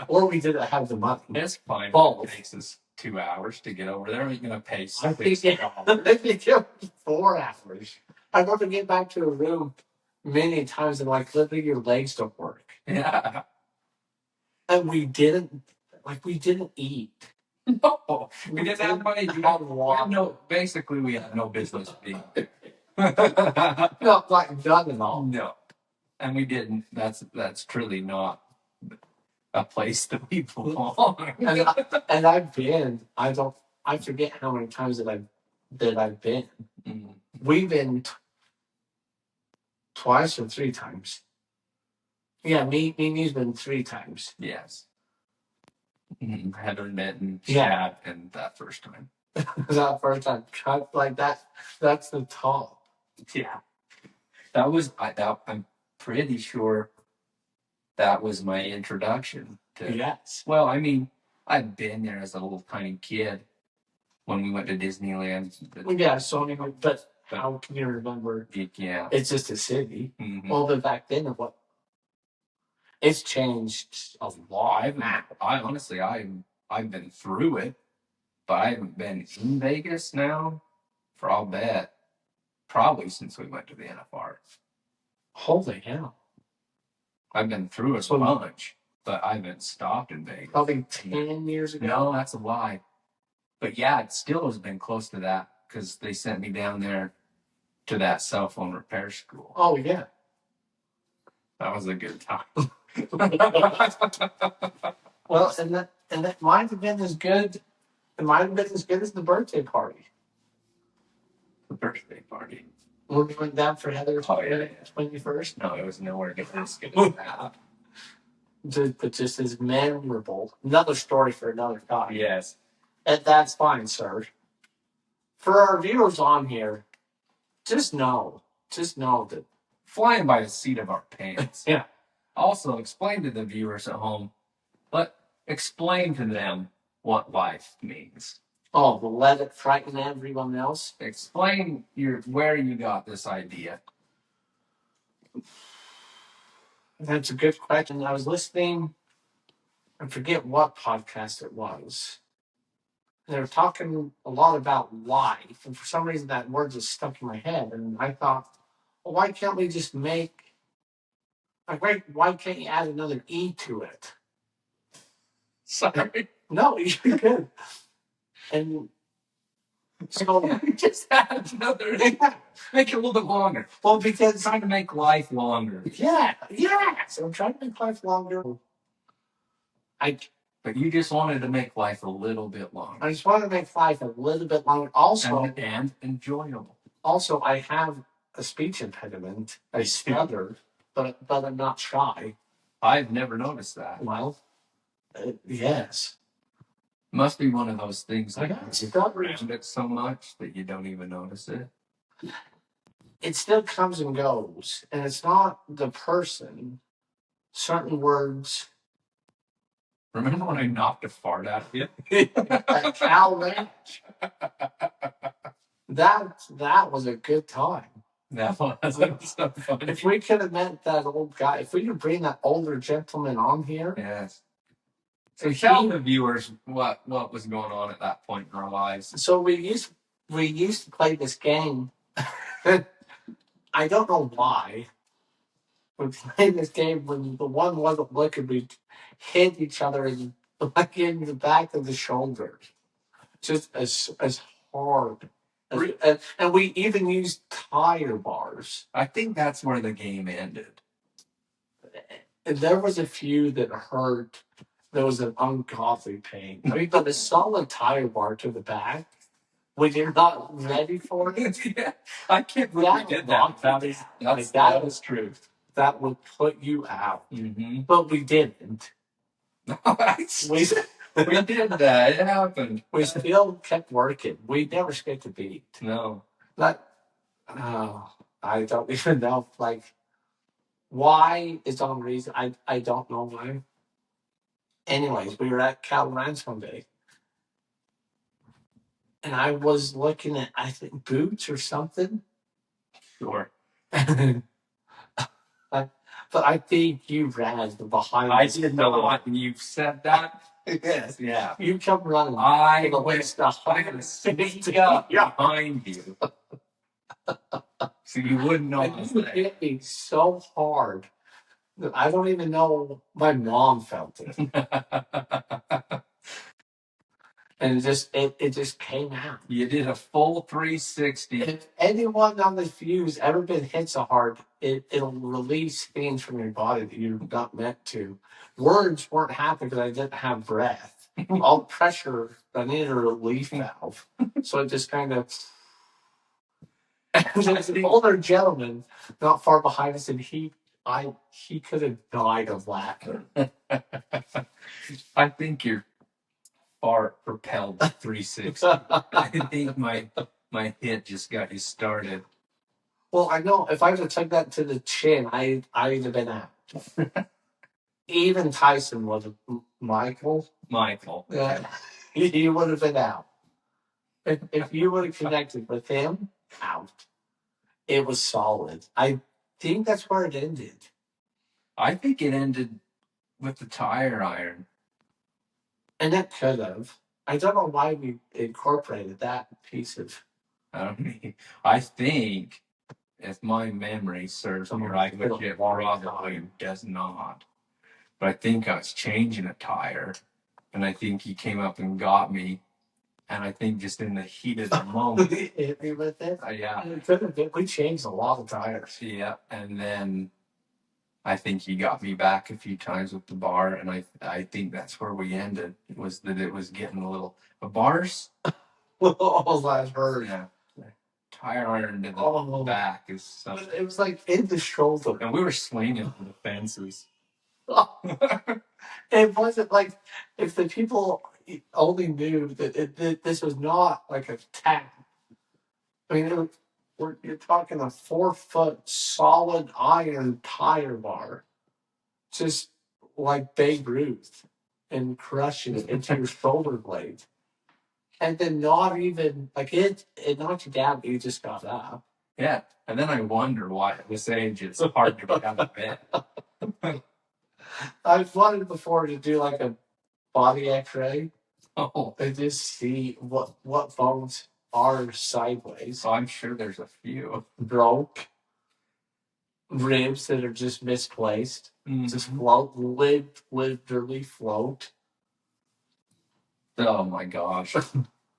Or we didn't have the money. It's fine. Both. It takes us 2 hours to get over there. We're going to pay $6. I think it was 4 hours. I remember getting back to a room many times and like literally your legs don't work. Yeah. And we didn't eat. No, we didn't have money. Basically, we had no business being there. No, like none at all. No, and we didn't. That's truly not a place that we belong. and I've been. I forget how many times that I've been. Mm-hmm. We've been twice or 3 times. Yeah, me and you've been 3 times. Yes. Heather met and Chad, and that first time. That first time, like that. That's the top. Yeah, that was. I'm pretty sure that was my introduction to. Yes. Well, I mean, I'd been there as a little tiny kid when we went to Disneyland. Yeah, so anyway, but how can you remember? Yeah, it's just a city. Mm-hmm. Well, but back then, what? It's changed a lot. I've been through it, but I haven't been in Vegas now for, I'll bet, probably since we went to the NFR. Holy hell. I've been through it a bunch, but I haven't stopped in Vegas. Probably 10 years ago. No, that's a lie. But yeah, it still has been close to that because they sent me down there to that cell phone repair school. Oh, yeah. That was a good time. Well, and that might have been as good. It might have been as good as the birthday party. The birthday party. When we went down for Heather's 21st? No, it was nowhere near as good as that. But just as memorable. Another story for another time. Yes. And that's fine, sir. For our viewers on here, just know that. Flying by the seat of our pants. Yeah. Also, explain to the viewers at home But explain to them what life means. Oh, well, let it frighten everyone else. Explain where you got this idea. That's a good question. I was listening, I forget what podcast it was. They were talking a lot about life, and for some reason that word just stuck in my head. And I thought, well, why can't we just make why can't you add another E to it? Sorry. No, you could. And so Just add another. Make it a little bit longer. well, because Trying to make life longer. yes, I'm trying to make life longer. But you just wanted to make life a little bit longer. I just want to make life a little bit longer. Also, and enjoyable. Also, I have a speech impediment. I stutter, but I'm not shy. I've never noticed that. Well, yes. Must be one of those things I that got you stuttering. around it so much that you don't even notice it. It still comes and goes, and it's not the person. Certain words. Remember when I knocked a fart out of you? At Cal Ranch. That was a good time. That was so funny. If we could have met that old guy, if we could bring that older gentleman on here. Yes. So tell the viewers what was going on at that point in our lives. So we used to play this game. I don't know why. We played this game when the one wasn't looking. We hit each other in the back of the shoulder, just as hard. And we even used tire bars. I think that's where the game ended. And there was a few that hurt. There was an ungodly pain. I mean, but a solid tire bar to the back when you're not ready for it. Yeah, I can't believe we did that. That was true. That would put you out. Mm-hmm. But we didn't. we did that. It happened. We still kept working. We never skipped a beat. No. I don't even know. Like, why is on reason? I don't know why. Anyways, we were at Cal Ranch one day. And I was looking at, I think, boots or something. Sure. But I think you ran behind. I didn't know what you said that. Yes. Yeah. You come running. I was sneak up behind you. So you wouldn't know. And you hit me so hard that I don't even know my mom felt it. And it just came out. You did a full 360. If anyone on the fuse ever been hit so hard, it'll release things from your body that you're not meant to. Words weren't happening because I didn't have breath. All pressure, I needed a relief valve. So it just kind of. There's an older gentleman not far behind us, and he could have died of laughter. I think your fart propelled the 360. I think my hit just got you started. Well, I know if I would have took that to the chin, I'd have been out. Even Tyson was Michael. Yeah, he would have been out. If you would have connected with him, out. It was solid. I think that's where it ended. I think it ended with the tire iron. And that could have. I don't know why we incorporated that piece of. I think, if my memory serves me right, which it probably does not, but I think I was changing a tire, and I think he came up and got me, and I think just in the heat of the moment. Hit me with it? Yeah. It could have been. We changed a lot of tires. Yeah, and then I think he got me back a few times with the bar, and I think that's where we ended, was that it was getting a little. The bars? Oh, last heard. Yeah. Tire iron to the back is something. It was like in the shoulder. And we were swinging for the fences. It wasn't like if the people only knew that this was not like a tap. I mean, you're talking a 4-foot solid iron tire bar, just like Babe Ruth. and crushing it into your shoulder blade. And then not even, like, it knocked you down, but you just got up. Yeah. And then I wonder why at this age it's hard to get out of bed. I've wanted before to do like a body x-ray Oh, and just see what bones are sideways. so I'm sure there's a few. Broke. Ribs that are just misplaced. Just Mhm. float, literally float. Oh my gosh.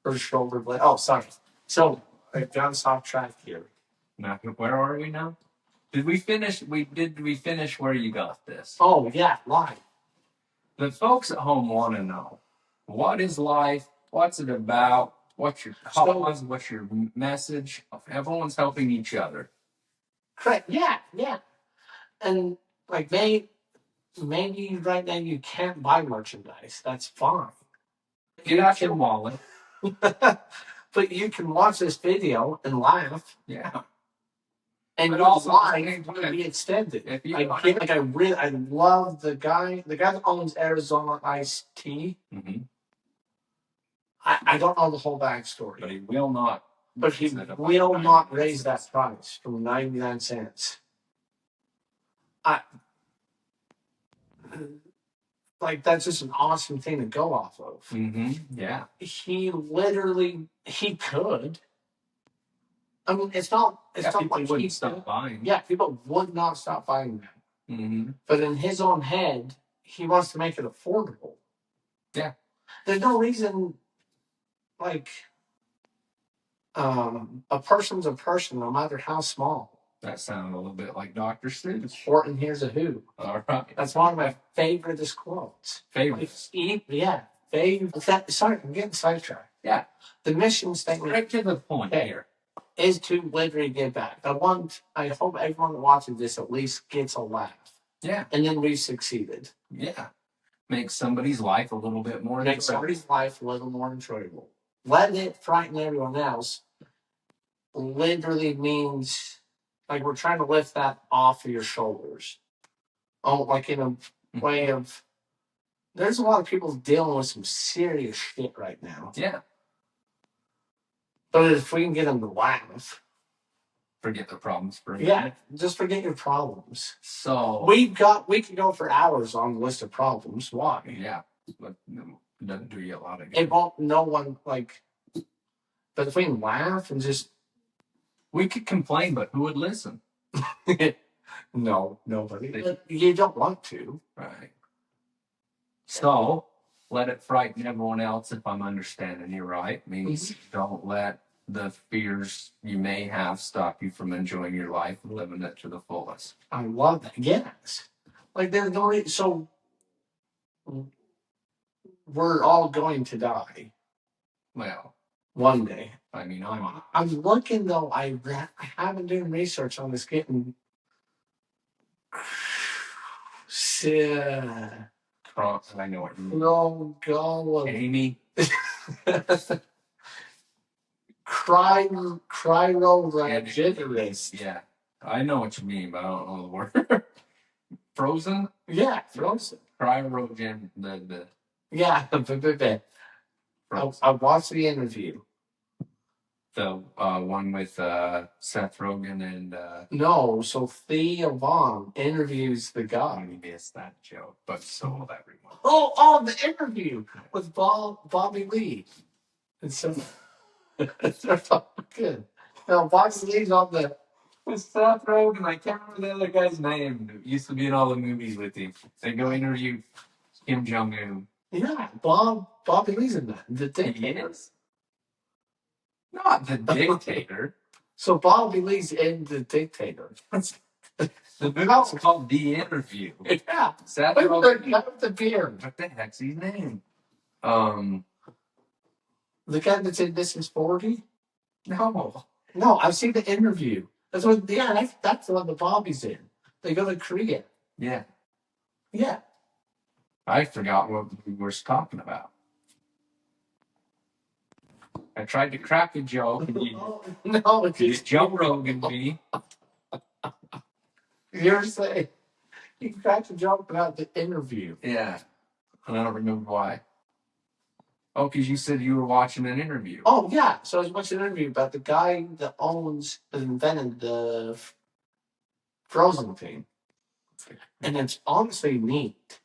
Or shoulder blade. Oh, sorry. So I've got us off track here. Now, where are we now? Did we finish? Did we finish where you got this? Oh yeah, live. The folks at home want to know, what is life? What's it about? What's your cause? What's your message? Everyone's helping each other. Correct. Yeah, yeah. And like maybe right now you can't buy merchandise. That's fine. Get out your wallet. But you can watch this video and laugh. Yeah. And But your also life will be extended. If you I love the guy that owns Arizona Iced Tea. Mhm. I don't know the whole backstory. But he will not. But he will not raise that price from 99 cents. Like, that's just an awesome thing to go off of. Mm-hmm. Yeah. He could. I mean, it's not People like wouldn't stop buying. Yeah, people would not stop buying them. Mm-hmm. But in his own head, he wants to make it affordable. Yeah. There's no reason, like, a person's a person, no matter how small. That sounded a little bit like Dr. Seuss. Horton Hears a Who. All right. That's one of my favoriteest quotes. Favorites. Yeah. Sorry, I'm getting sidetracked. Yeah. The mission statement Right to the point here is to literally give back. I hope everyone that watches this at least gets a laugh. Yeah. And then we succeeded. Yeah. Make somebody's life a little bit more Make somebody's life a little more enjoyable. Let it frighten everyone else literally means, like, we're trying to lift that off of your shoulders. Oh, like in a way of, there's a lot of people dealing with some serious shit right now. Yeah. But if we can get them to laugh. Forget the problems for a Yeah, minute. just forget your problems. So we could go for hours on the list of problems. Why? Yeah. But it doesn't do you a lot of good. It won't, no one, like, but if we can laugh and just. We could complain, but who would listen? No, nobody. But you don't want to. Right. So, let it frighten everyone else, if I'm understanding you right. Means don't let the fears you may have stop you from enjoying your life and living it to the fullest. I love that. Yes. Like, there's no reason. So, we're all going to die. Well, one day. I mean, I'm looking, though. I haven't done research on this getting. I know what you mean. No, go. Amy. Cryoregenerase. Yeah. I know what you mean, but I don't know the word. Frozen? Yeah, frozen. Cryogen. Yeah, I watched the interview. The one with Seth Rogen and. No, so Thea Vaughn interviews the guy. I missed that joke, but so will everyone. Oh, the interview with Bobby Lee. And so they're fucking good. Now, Bobby Lee's on the. With Seth Rogen, I can't remember the other guy's name. Who used to be in all the movies with him. They go interview Kim Jong-un. Yeah, Bobby Lee's in that. The dictator. Not the dictator. So Bobby Lee's in The Dictator. The movie's called The Interview. Yeah. Seth Rogen. With the beard. What the heck's his name? The guy that's in This Is 40? No, I've seen the interview. That's the one the Bobby's in. They go to Korea. Yeah. Yeah. I forgot what we were talking about. I tried to crack a joke. No, it's Joe Rogan me. You're saying you cracked a joke about the interview. Yeah. And I don't remember why. Oh, because you said you were watching an interview. Oh yeah, so I was watching an interview about the guy that invented the Frozen thing, and it's honestly neat,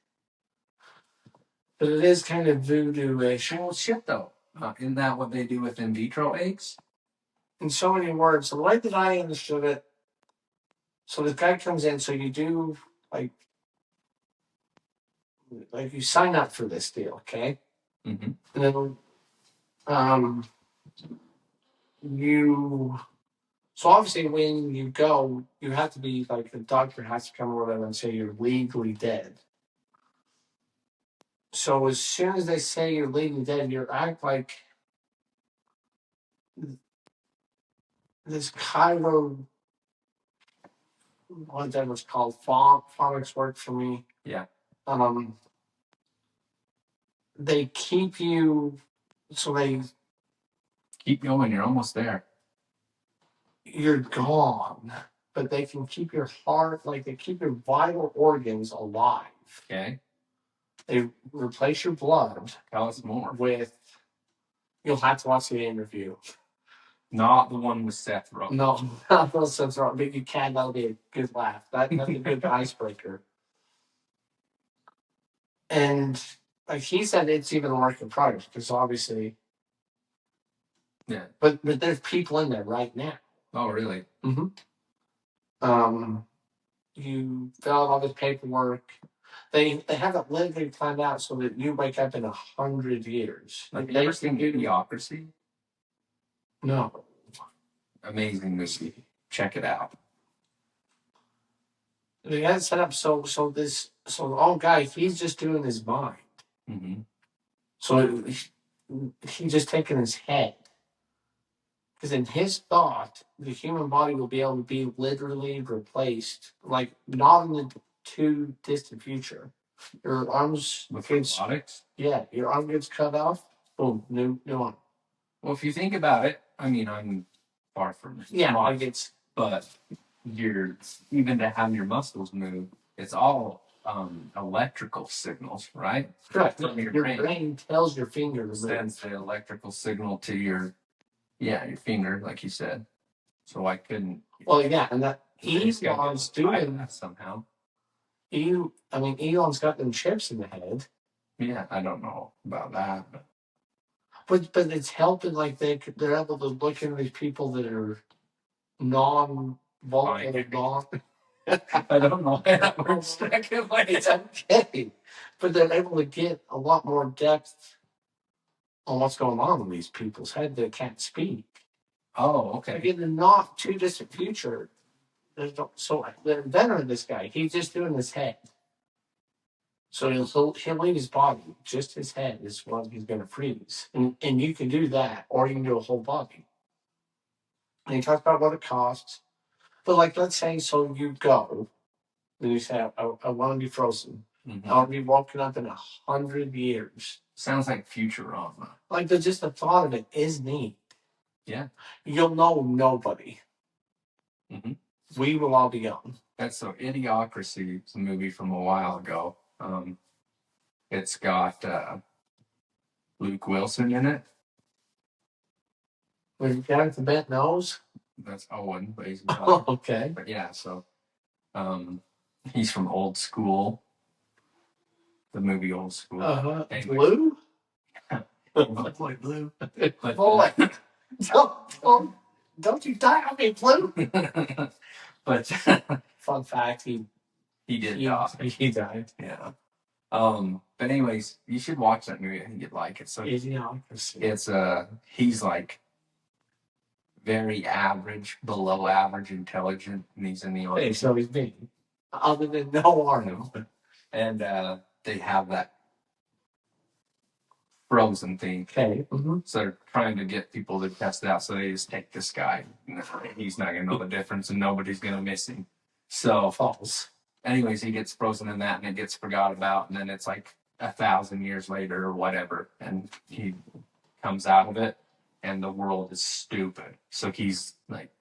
but it is kind of voodoo-ish. Well, shit though. Isn't that what they do with in vitro eggs? In so many words, the way that I understood it, so this guy comes in, so you do like you sign up for this deal, okay? Mm-hmm. And then you so obviously when you go, you have to be like the doctor has to come or whatever and say you're legally dead. So as soon as they say you're legally dead, you act like this Cairo what that was called phonics worked for me. Yeah. They keep you so they Keep going. You're almost there. you're gone, but they can keep your heart, like they keep your vital organs alive. Okay. They replace your blood Tell us more. with. You'll have to watch the interview. Not the one with Seth Rogen. No, not those sense wrong. But you can. That'll be a good laugh. That's a good icebreaker. And like he said, it's even a work in progress because obviously. Yeah. But there's people in there right now. Oh, really? Mm-hmm. You fill out all this paperwork. They have it literally planned out so that you wake up in 100 years. Have you ever seen Idiocracy? No. Amazing movie. Check it out. They got it set up so the old guy, he's just doing his mind. Mm-hmm. So he's just taking his head. Because in his thought, the human body will be able to be literally replaced, like not in the too distant future. Your arms With gets robotics? Yeah, your arm gets cut off. Boom, new one. Well, if you think about it, I mean, I'm far from it. Yeah, like it's but you're even to have your muscles move, it's all electrical signals, right? correct. From your Your brain. brain tells your finger to Sends the electrical signal to your finger, like you said. So I couldn't. Well, yeah, and that Elon's Elon's doing that somehow. Elon's got them chips in the head. Yeah, I don't know about that, But it's helping. Like they're able to look into these people that are non-volatile, I don't know how that works. It's okay, but they're able to get a lot more depth on what's going on in these people's head that can't speak. Oh, okay. Like in the not too distant future, so the inventor of this guy, he's just doing his head. So he'll leave his body, just his head is what he's going to freeze. And you can do that, or you can do a whole body. And he talks about what it costs. But like, let's say, so you go, and you say, I want to be frozen. Mm-hmm. I'll be woken up in 100 years. Sounds like Futurama. Like, just the thought of it is neat. Yeah. You'll know nobody. Mm-hmm. We will all be gone. That's so Idiocracy. It's a movie from a while ago. It's got Luke Wilson in it. When you got the bent nose? That's Owen, but he's Oh, okay. But yeah, so he's from Old School. The movie Old School. Anyways. Blue? Like Blue. But, boy, don't you die on me, Blue. But fun fact, he did die. He died. Yeah. But anyways, you should watch that movie. I think you'd like it. So it's he's like very average, below average intelligent, and he's in the army. Hey, so he's being other than no Arnold. And they have that Frozen thing. Okay. Mm-hmm. So they're trying to get people to test it out. So they just take this guy. He's not gonna know the difference, and nobody's gonna miss him. So false. Anyways, he gets frozen in that, and it gets forgot about, and then it's like 1,000 years later or whatever, and he comes out of it, and the world is stupid. So he's like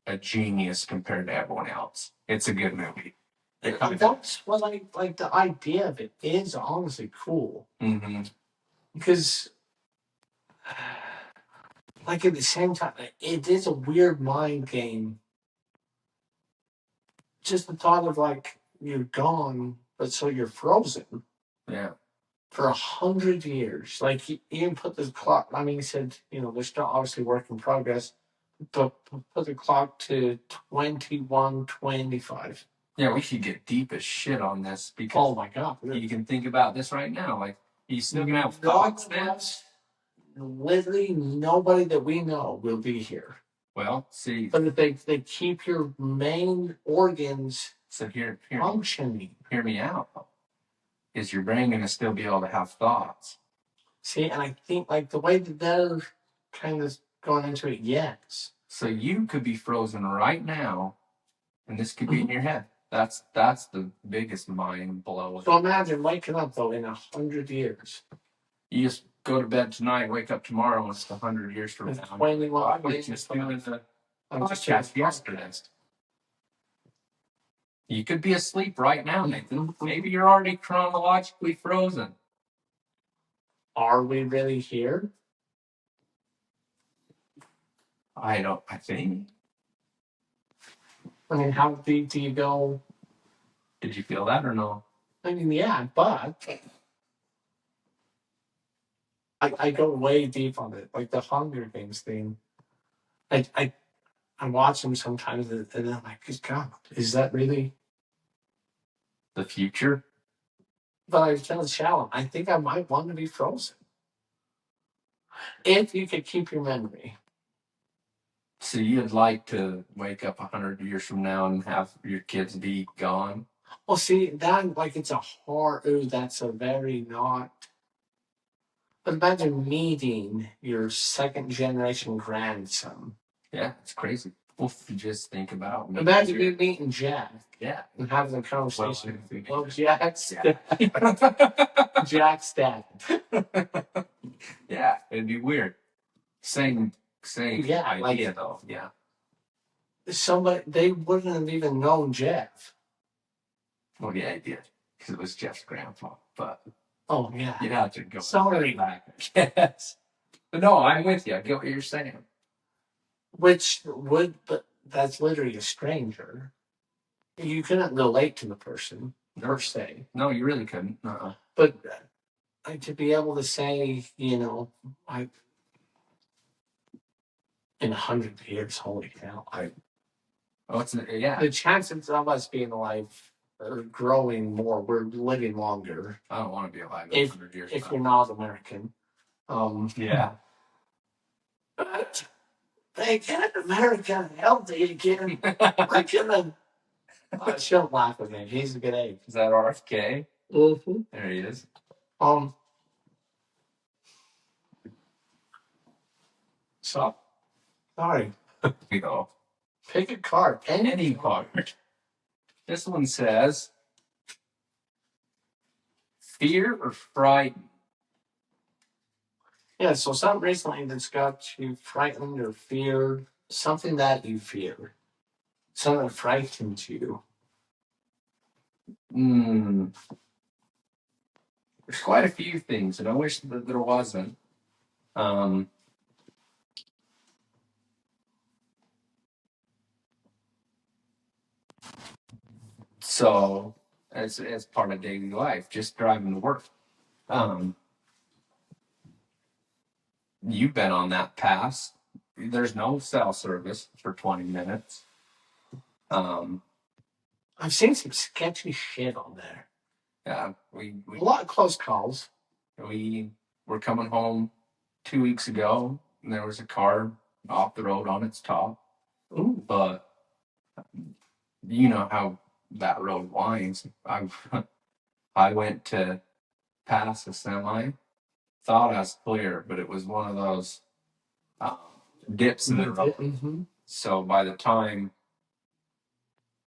a genius compared to everyone else. It's a good movie. That's what like the idea of it is honestly cool. Mm-hmm. Because like at the same time, it is a weird mind game. Just the thought of like you're gone, but so you're frozen. Yeah. For 100 years. Like he even put the clock. I mean, he said, they're still obviously work in progress, but put the clock to 21:25. Yeah, we should get deep as shit on this Oh because my god! you can think about this right now. Like he's still gonna have thoughts now. Literally nobody that we know will be here. Well, see, But if they keep your main organs so here, functioning. hear me out. Is your brain gonna still be able to have thoughts? See, and I think like the way that they're kind of going into it, yes. So you could be frozen right now, and this could be in your head. That's the biggest mind blow. So imagine waking up though in 100 years. You just go to bed tonight, wake up tomorrow, and it's 100 years from now. I was just doing the podcast yesterday. You could be asleep right now, Nathan. Maybe you're already chronologically frozen. Are we really here? I think. I mean, how deep do you go? Did you feel that or no? I mean, yeah, but I go way deep on it. Like the Hunger Games thing. I watch them sometimes and I'm like, God, is that really the future? But I was telling Shalom, I think I might want to be frozen. If you could keep your memory. So you'd like to wake up 100 years from now and have your kids be gone? Well, see, that, like, it's a hard, that's a very not. But imagine meeting your second generation grandson. Yeah, it's crazy. Well, if you just think about me. Imagine you meeting Jack. Yeah. And having a conversation. Well, Jack's Jack's dad. Yeah, it'd be weird. Same yeah, idea like, though. Yeah. Somebody, they wouldn't have even known Jeff. Well, yeah, I did. Because it was Jeff's grandpa. But oh yeah. You'd have to go Sorry. back. Yes. But no, I'm with you. I get what you're saying. Which would, but that's literally a stranger. You couldn't relate to the person per se. No, you really couldn't. But to be able to say, I in 100 years, holy cow! The chances of us being alive are growing more. We're living longer. I don't want to be alive in 100 years. If you're not American. Yeah. But they get America healthy again. I couldn't. She'll laugh at me. He's a good egg. Is that RFK? Mm-hmm. There he is. So, sorry. We go. Pick a card. Any card. This one says, fear or frightened? Yeah, so something recently that's got you frightened or feared. Something that you fear. Something that frightens you. There's quite a few things, and I wish that there wasn't. So, as part of daily life, just driving to work. You've been on that pass. There's no cell service for 20 minutes. I've seen some sketchy shit on there. Yeah, we a lot of close calls. We were coming home 2 weeks ago, and there was a car off the road on its top. Ooh. But you know how that road winds. I went to pass a semi, thought I was clear, but it was one of those dips in the road. Mm-hmm. So by the time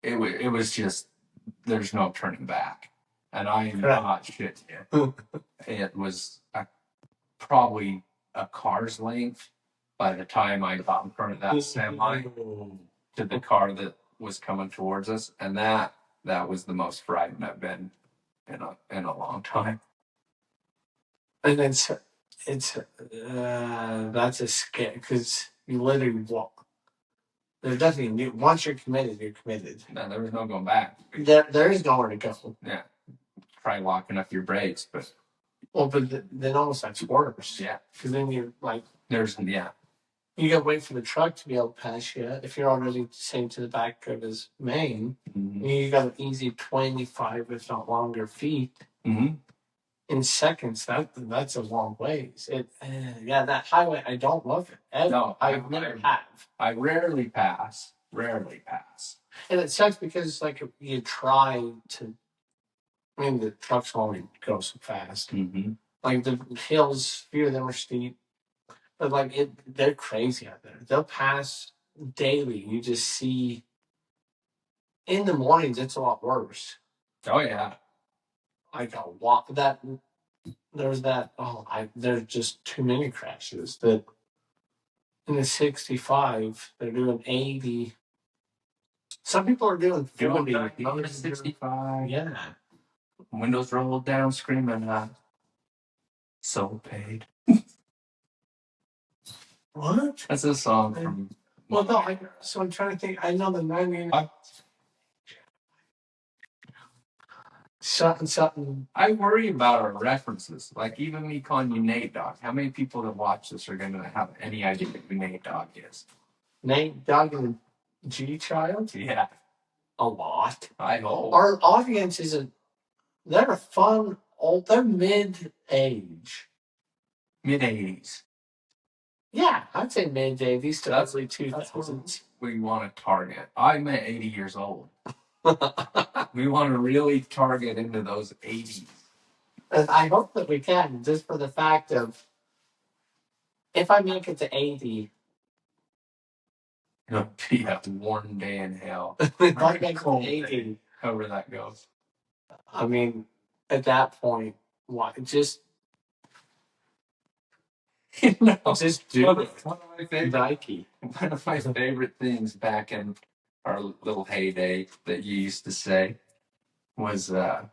it was just, there's no turning back. And I am not shitting you. It was probably a car's length by the time I got in front of that semi to the car that was coming towards us. And that that was the most frightened I've been in a long time. And it's that's a scare because you literally walk. There's nothing. Once you're committed, you're committed. No, there was no going back. There is nowhere to go. Yeah, try locking up your brakes, but Well, but then almost that's worse. yeah, Because then you're like, yeah. you gotta wait for the truck to be able to pass you. If you're already saying to the back of his main, you got an easy 25, if not longer, feet. In seconds. That's a long ways. Yeah, that highway. I don't love it. No, I never have. I rarely pass. And it sucks because like you try to. I mean, the trucks only go so fast. Like the hills, few of them are steep, but like they're crazy out there. They'll pass daily. You just see. In the mornings, it's a lot worse. Oh yeah. Like a walk that. There's that. There's just too many crashes that. In the 65, they're doing 80. Some people are doing 40. Doing 65. Yeah. Windows rolled down, screaming, "So paid." What? That's a song from. Well, no. So I'm trying to think. I know the 99. Something. I worry about our references. Like even me calling you Nate Dogg. How many people that watch this are going to have any idea who Nate Dogg is? Nate Dogg and G Child? Yeah. A lot. I hope. Our audience they're fun. They're mid-age. Mid-80s. Yeah, I'd say mid-80s to early 2000s. We want to target. I'm at 80 years old. We want to really target into those 80s. And I hope that we can, just for the fact of if I make it to 80, it'll be a warm day in hell. if I make it to 80, however that goes. I mean, at that point, what? Just just do it. Nike. One of my favorite things back in our little heyday that you used to say was I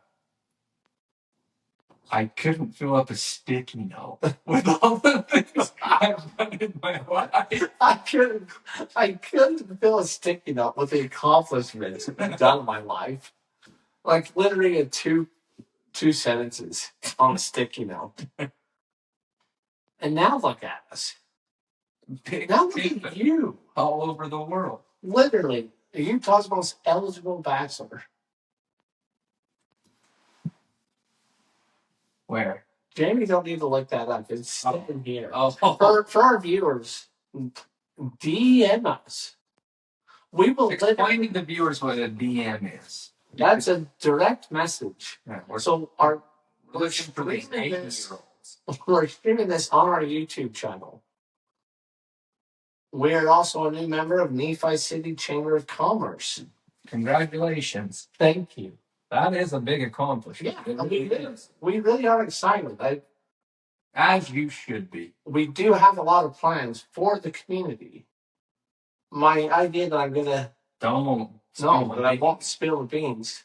couldn't fill up a sticky note with all the things I've done in my life. I couldn't fill a sticky note with the accomplishments I've done in my life. Like literally two sentences on a sticky note. And now look at us. Now look at you. All over the world. Literally, Utah's most eligible bachelor. Where? Jamie don't need to look that up. It's sitting here. Oh. For our viewers, DM us. We will explain to the viewers what a DM is. That's a direct message. Yeah, so we're streaming this. We're streaming this on our YouTube channel. We're also a new member of Nephi City Chamber of Commerce. Congratulations. Thank you. That is a big accomplishment. Yeah, we really are excited. As you should be. We do have a lot of plans for the community. My idea that I'm gonna but I won't spill the beans.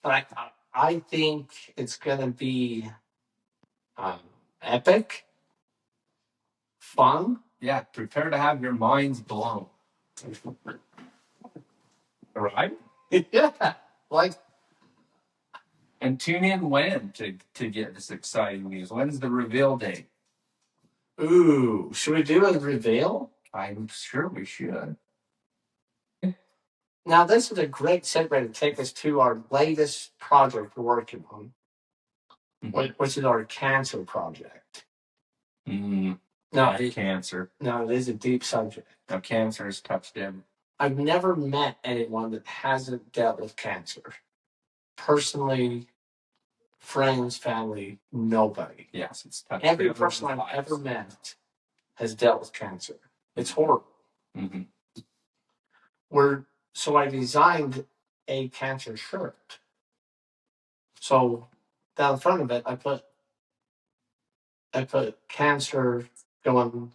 But I think it's gonna be epic, fun. Yeah, prepare to have your minds blown. Right? Yeah, like. And tune in when to get this exciting news. When's the reveal date? Ooh, should we do a reveal? I'm sure we should. Now, this is a great segue to take us to our latest project we're working on, which is our cancer project. Now, cancer. No, it is a deep subject. Now, cancer has touched him. I've never met anyone that hasn't dealt with cancer. Personally, friends, family, nobody. Yes, it's touched every person I've ever met has dealt with cancer. It's horrible. So I designed a cancer shirt. So down the front of it, I put cancer going.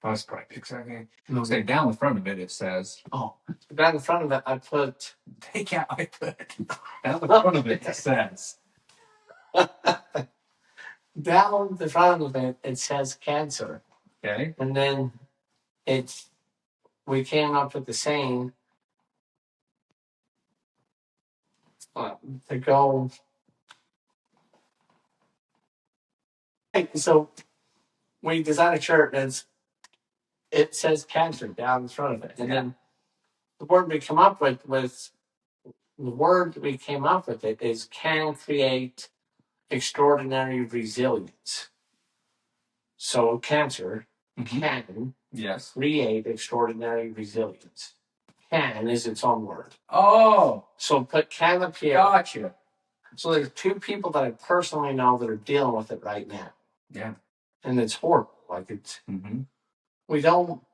Oh, it's probably Pixar. No, say down the front of it, it says. Oh, down the front of it, I put. Take out. I put down the front of it. It says. Down the front of it, it says cancer, Okay. and then we came up with the saying to go. So we designed a shirt and it says cancer down the front of it, and then the word we come up with was the word we came up with it is can create extraordinary resilience. So cancer can Yes. create extraordinary resilience. Can is its own word. Oh. So put can up here. Gotcha. So there's two people that I personally know that are dealing with it right now. Yeah. And it's horrible. Like it's we don't.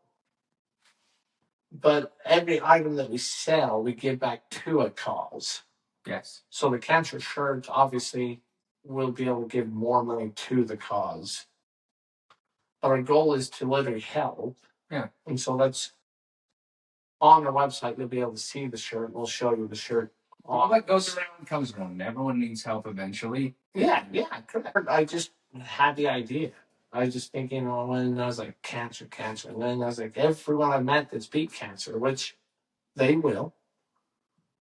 But every item that we sell, we give back to a cause. Yes. So the cancer shirt obviously will be able to give more money to the cause. But our goal is to literally help. Yeah. And so that's on our website. You'll be able to see the shirt. We'll show you the shirt. All that goes around comes around. Everyone needs help eventually. Yeah, correct. I just had the idea. I was just thinking, when I was like, cancer. And then I was like, everyone I met that's beat cancer, which they will,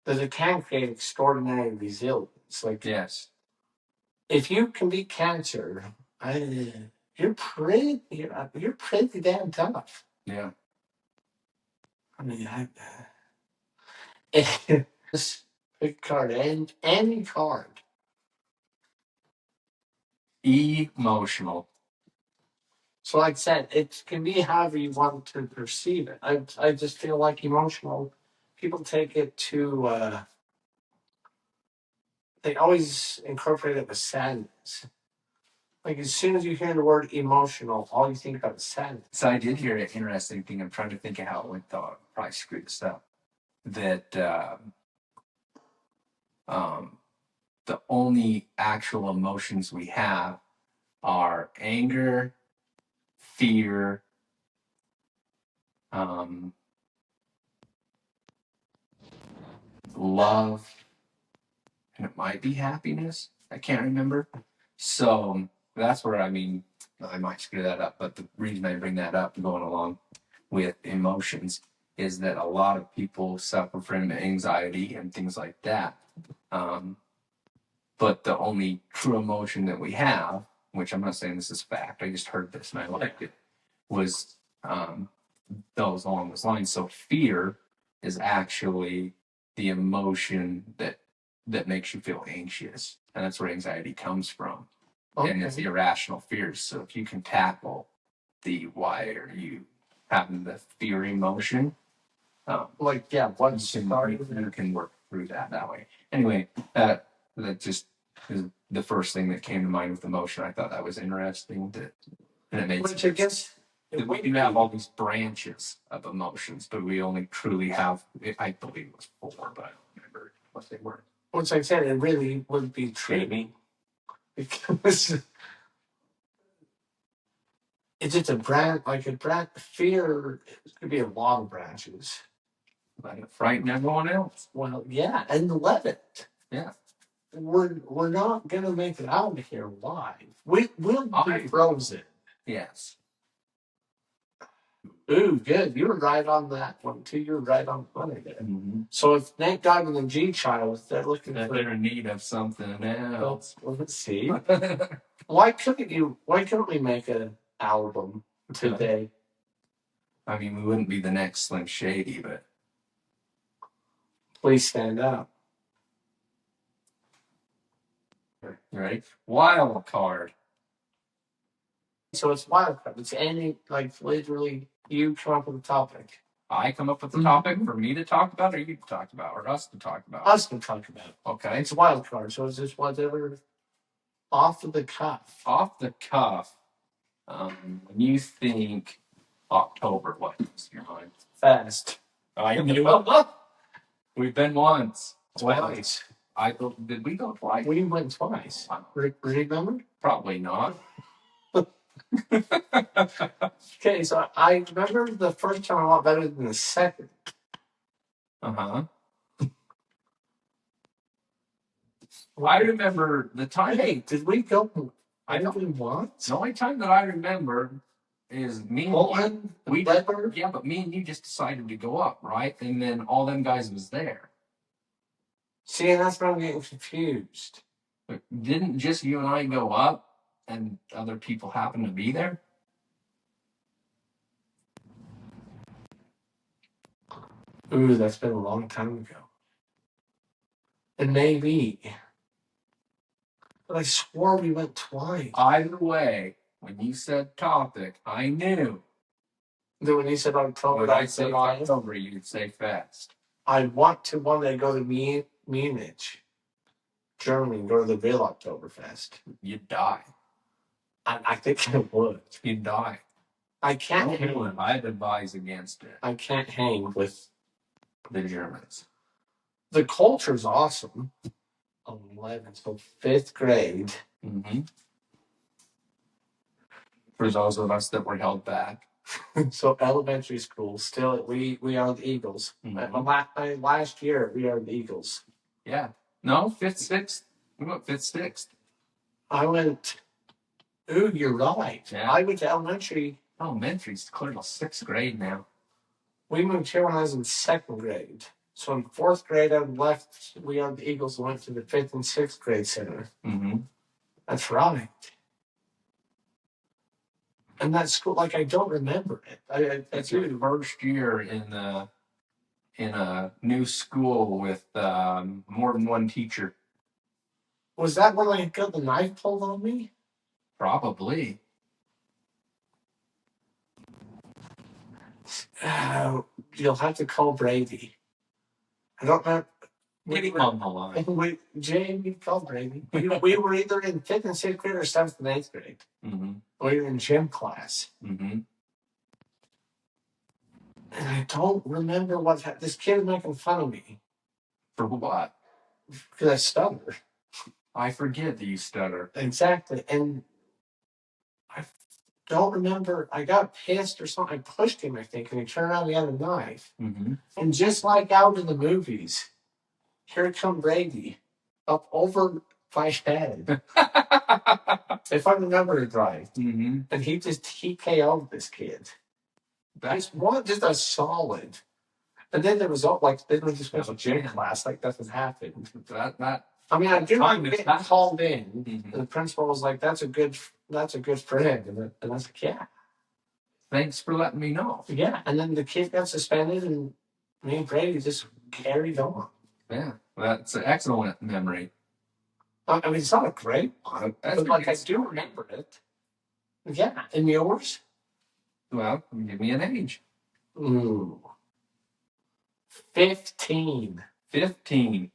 that it can create extraordinary resilience. Like, yes, if you can beat cancer, you're pretty damn tough. Yeah. I mean, this big card and any card. Emotional. So, like I said, it can be however you want to perceive it. I just feel like emotional. People take it to. They always incorporate it with sadness. Like as soon as you hear the word emotional, all you think about is sadness. So I did hear an interesting thing. I'm trying to think of how it went. Though probably screwed this up. That the only actual emotions we have are anger, fear, love, and it might be happiness. I can't remember. So that's where I might screw that up. But the reason I bring that up, going along with emotions, is that a lot of people suffer from anxiety and things like that. But the only true emotion that we have, which I'm not saying this is fact, I just heard this and I liked it, was those along those lines. So fear is actually the emotion that makes you feel anxious, and that's where anxiety comes from. Okay. And it's irrational fears. So if you can tackle the why are you having the fear emotion, once you can work through that way. Anyway, that just is the first thing that came to mind with emotion. I thought that was interesting. And it makes which I guess we do have all these branches of emotions, but we only truly have, I believe it was 4, but I don't remember what they were. Once I said it really would be true. Because it's just a branch, fear could be a lot of branches. Let it frighten everyone else. Well, yeah, and love it. Yeah. We're not gonna make it out of here live. We'll be frozen. Yes. Ooh, good. You were right on that one too. You were right on the money there. Mm-hmm. So if Nate Dogg and the G Child, they're looking for, they're in need of something else. Well, let's see. Why couldn't we make an album today? I mean, we wouldn't be the next Slim Shady, but please stand up. Right? Wild card. So it's wild card. It's any, literally, you come up with a topic. I come up with a topic for me to talk about, or you to talk about, or us to talk about? Us to talk about. Okay. It's a wild card, so it's just whatever off of the cuff. Off the cuff. When you think October, what comes to your mind? Fast. I knew it. We've been once. Twice. Did we go twice? We went twice. Remember? Probably not. Okay, so I remember the first time a lot better than the second. Uh-huh. I remember the time. Hey, did we go? I don't. We want. The only time that I remember is me and Poland, we Leopard. yeah, but me and you just decided to go up, right? And then all them guys was there. See, and that's where I'm getting confused. But didn't just you and I go up, and other people happen to be there? Ooh, that's been a long time ago. And maybe. But I swore we went twice. Either way, when you said topic, I knew. Then when you said October, When I said say October, you'd say fast. I want to one day go to Munich, Germany, go to the real Oktoberfest. You'd die. I think I would. You'd die. I can't Don't do hang. it. I'd advise against it. I can't hang with The Germans. the culture's awesome. 11, so 5th grade. Mm-hmm. For those of us that were held back. So elementary school, still we are the Eagles. Mhm. Last year we are the Eagles. Yeah. No, 5th, 6th. We went 5th, 6th. I went. Ooh, you're right. Yeah. I went to elementary. Elementary's clear to 6th grade now. We moved here when I was in 2nd grade. So in 4th grade, I left. We are the Eagles. Went to the 5th and 6th grade center. Mm-hmm. That's right. And that school, like I don't remember it. It's your first year in a new school with more than one teacher. Was that when I got the knife pulled on me? Probably. You'll have to call Brady. I don't know. Get him on the line. Jamie, call Brady. We were either in 5th and 6th grade or 7th and 8th grade. Mm-hmm. We were in gym class. Mm-hmm. And I don't remember what this kid was making fun of me. For what? Because I stutter. I forget that you stutter. Exactly. And I don't remember. I got pissed or something. I pushed him, I think, and he turned around and he had a knife. Mm-hmm. And just like out in the movies, here come Brady up over my head. If I remember it right. Mm-hmm. And he KO'd this kid. That's just a solid. And then there was then we just went to gym class like nothing happened. I mean, I do remember getting called in, Mm-hmm. and the principal was like, "That's a good friend," and I was like, "Yeah, thanks for letting me know." Yeah, and then the kid got suspended, and me and Brady just carried on. Yeah, that's an excellent memory. I mean, it's not a great one, but like I do remember it. Yeah, and yours? Well, give me an age. Ooh. 15. 15.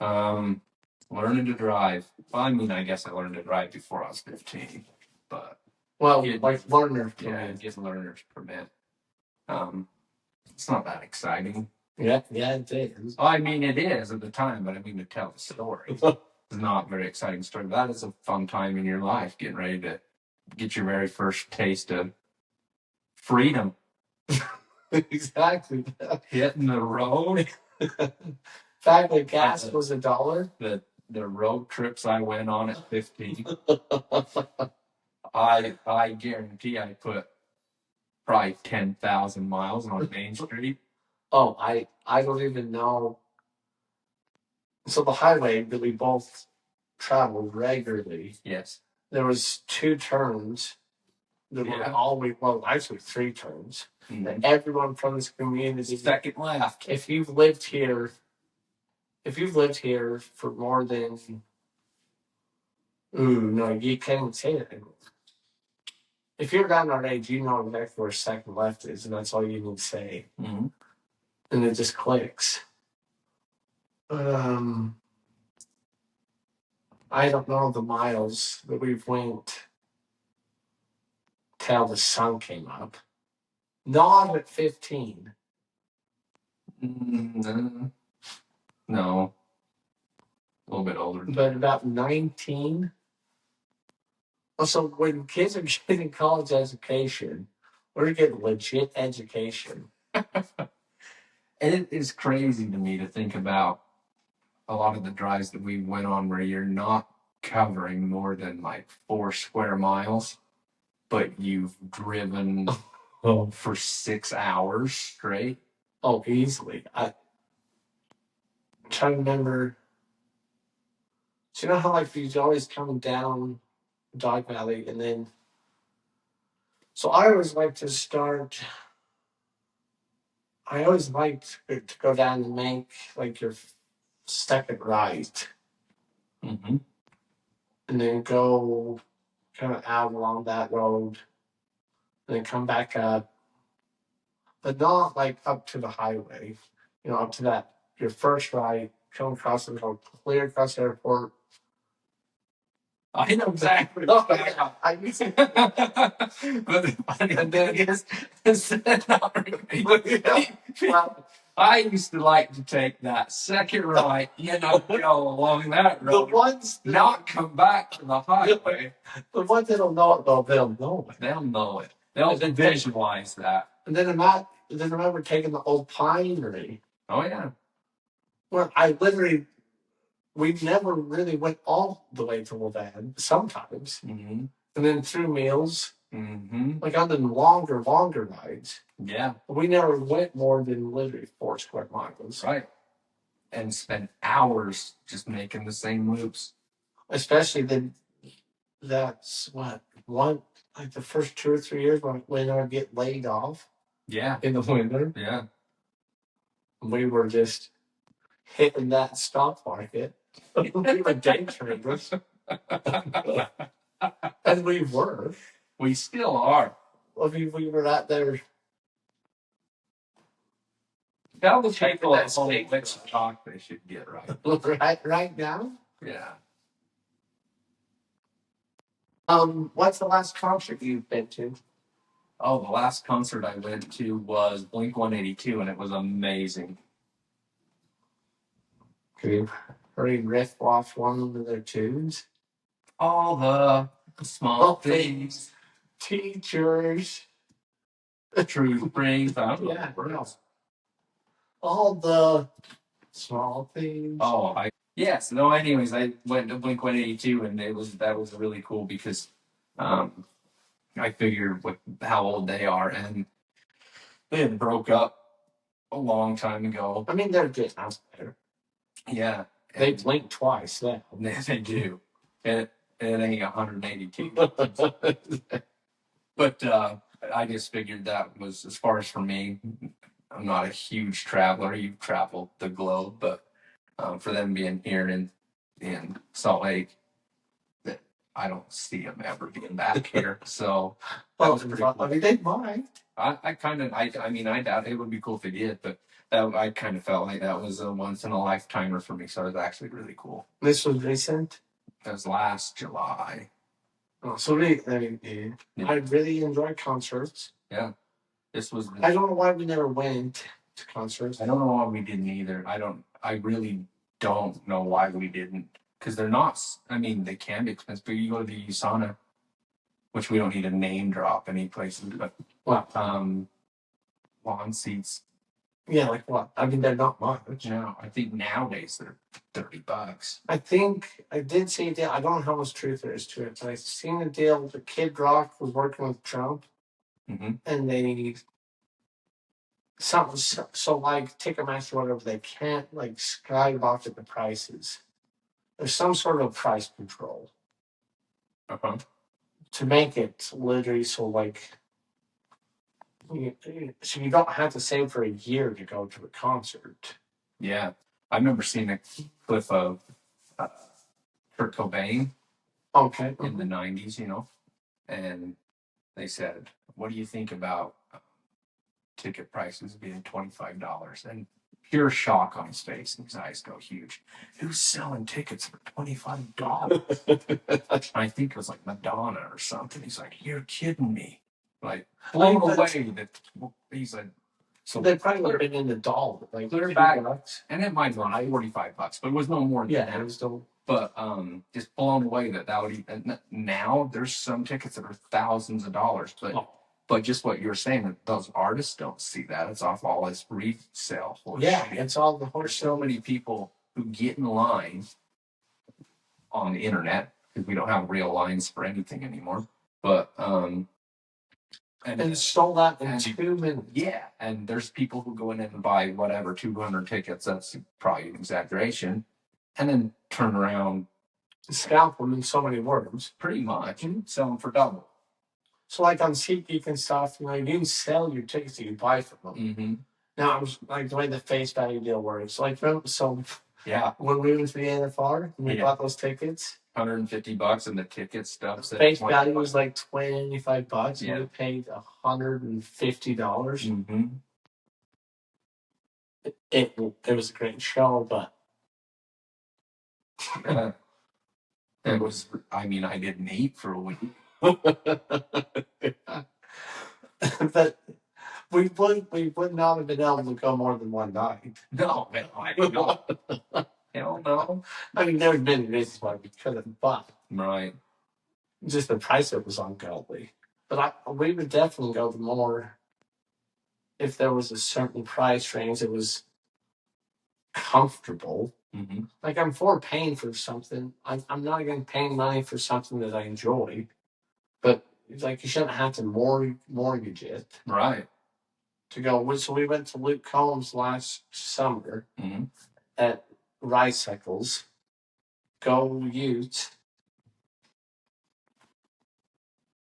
Learning to drive. Well, I mean, I guess I learned to drive before I was 15, but like learner's permit. Yeah, get learner's permit. It's not that exciting. Yeah, it is. I mean, it is at the time, but I mean to tell the story. It's not a very exciting story. That is a fun time in your life, getting ready to get your very first taste of freedom. Exactly. Hitting the road. Fact that gas was $1. The road trips I went on at 15. I guarantee I put probably 10,000 miles on Main Street. Oh, I don't even know. So the highway that we both traveled regularly. Yes. There was 2 turns that were actually 3 turns. Mm-hmm. That everyone from this community. Second left. If you've lived here for more than no, you can't say that anymore. If you're around our age, you know exactly where second left is, and that's all you need to say. Mm-hmm. And it just clicks. I don't know the miles that we've went till the sun came up. Not at 15. No. A little bit older. But about 19. Also, when kids are getting college education, we're getting legit education. And it is crazy to me to think about a lot of the drives that we went on where you're not covering more than like 4 square miles, but you've driven for 6 hours straight. Oh, easily. I try to remember. So you know how like you're always coming down Dog Valley, and then. So I always like to start. I always liked to go down and make like your second right, Mm-hmm. and then go kind of out along that road, and then come back up, but not like up to the highway. You know, up to that your first right, come across and go clear across the airport. I know exactly. I used to, But the funny thing is that not really. well, I used to like to take that second right, go along that the road, ones that, not come back to the highway. the ones that don't know it though, they'll know it. They'll know it. They'll And then visualize that. And then remember taking the old pinery. Oh yeah. Well, we never really went all the way to Levan, sometimes. Mm-hmm. And then through meals, Mm-hmm. like on the longer rides. Yeah. We never went more than literally 4 square miles. Right. And spend hours just making the same loops. Especially that's what, like the first 2 or 3 years when I get laid off. Yeah. In the winter. Yeah. We were just hitting that stock market. We were day traders. And we were. We still are. I mean, we were out there. Tell the people at home which stock they should get right. Right now. Yeah. What's the last concert you've been to? Oh, the last concert I went to was Blink 182, and it was amazing. Could you hurry riff off one of their tunes? All the small things. Teachers. Truth brings. Yeah, no. All the small things. Oh, yes. No, anyways, I went to Blink 182, and that was really cool because I figured with how old they are, and they had broke up a long time ago. I mean, they're getting out there. Yeah. They blink twice now. They do. And it ain't 182. But I just figured that was, as far as for me, I'm not a huge traveler. You've traveled the globe, but for them being here in Salt Lake, that I don't see them ever being back here. So that was pretty cool. I mean, they might. I mean, I doubt it would be cool if they did, but I kind of felt like that was a once in a lifetimer for me. So it was actually really cool. This was recent. That was last July. Oh, so I really enjoy concerts. Yeah. This was. I don't know why we never went to concerts. I don't know why we didn't either. I really don't know why we didn't. Because they're not. I mean, they can be expensive. But you go to the USANA, which we don't need to name drop any places, but lawn seats. Yeah, like what? I mean, they're not much. No, I think nowadays they're $30. I think I did see a deal. I don't know how much truth there is to it, but I seen a deal. The Kid Rock was working with Trump, and they something so like Ticketmaster or whatever. They can't like skyrocket the prices. There's some sort of price control to make it literally so like. So you don't have to save for a year to go to a concert. Yeah, I remember seeing a clip of Kurt Cobain. Okay. In the 90s, and they said, "What do you think about ticket prices being $25?" And pure shock on his face, and his eyes go huge. Who's selling tickets for $25? I think it was like Madonna or something. He's like, "You're kidding me!" Like blown away that he's like. So they probably would have been in the dollar, like clear back, and it might have been $45, but it was no more than that. It was still. But just blown away that would even now there's some tickets that are thousands of dollars, but just what you were saying, that those artists don't see that. It's off all this resale horse shit. It's all the There's horse. so many people who get in line on the internet because we don't have real lines for anything anymore. But And sold out in and- 2 minutes. yeah, and there's people who go in and buy whatever 200 tickets. That's probably an exaggeration, and then turn around Scalp them in so many words. pretty much and sell them for double. So like on SeatGeek and stuff, you can sell your tickets that you buy from them. Mm-hmm. Now, it was like the way the face value deal works. Like, so Yeah, when we went to the NFR and we bought those tickets, $150 and the ticket stuff. face value was like $25, Yeah. and we paid $150. Mm-hmm. It was a great show, but It was. I mean, I didn't eat for a week. but we would not have been able to go more than one night. No, I don't know. Hell no. I mean, there have been reasons why we could have, but Right. just the price of it was ungodly. But we would definitely go the more if there was a certain price range that was comfortable. Mm-hmm. Like, I'm for paying for something. I'm not against paying money for something that I enjoy, but like you shouldn't have to mortgage it Right. to go. So we went to Luke Combs last summer Mm-hmm. at Ricycles. Go Utes.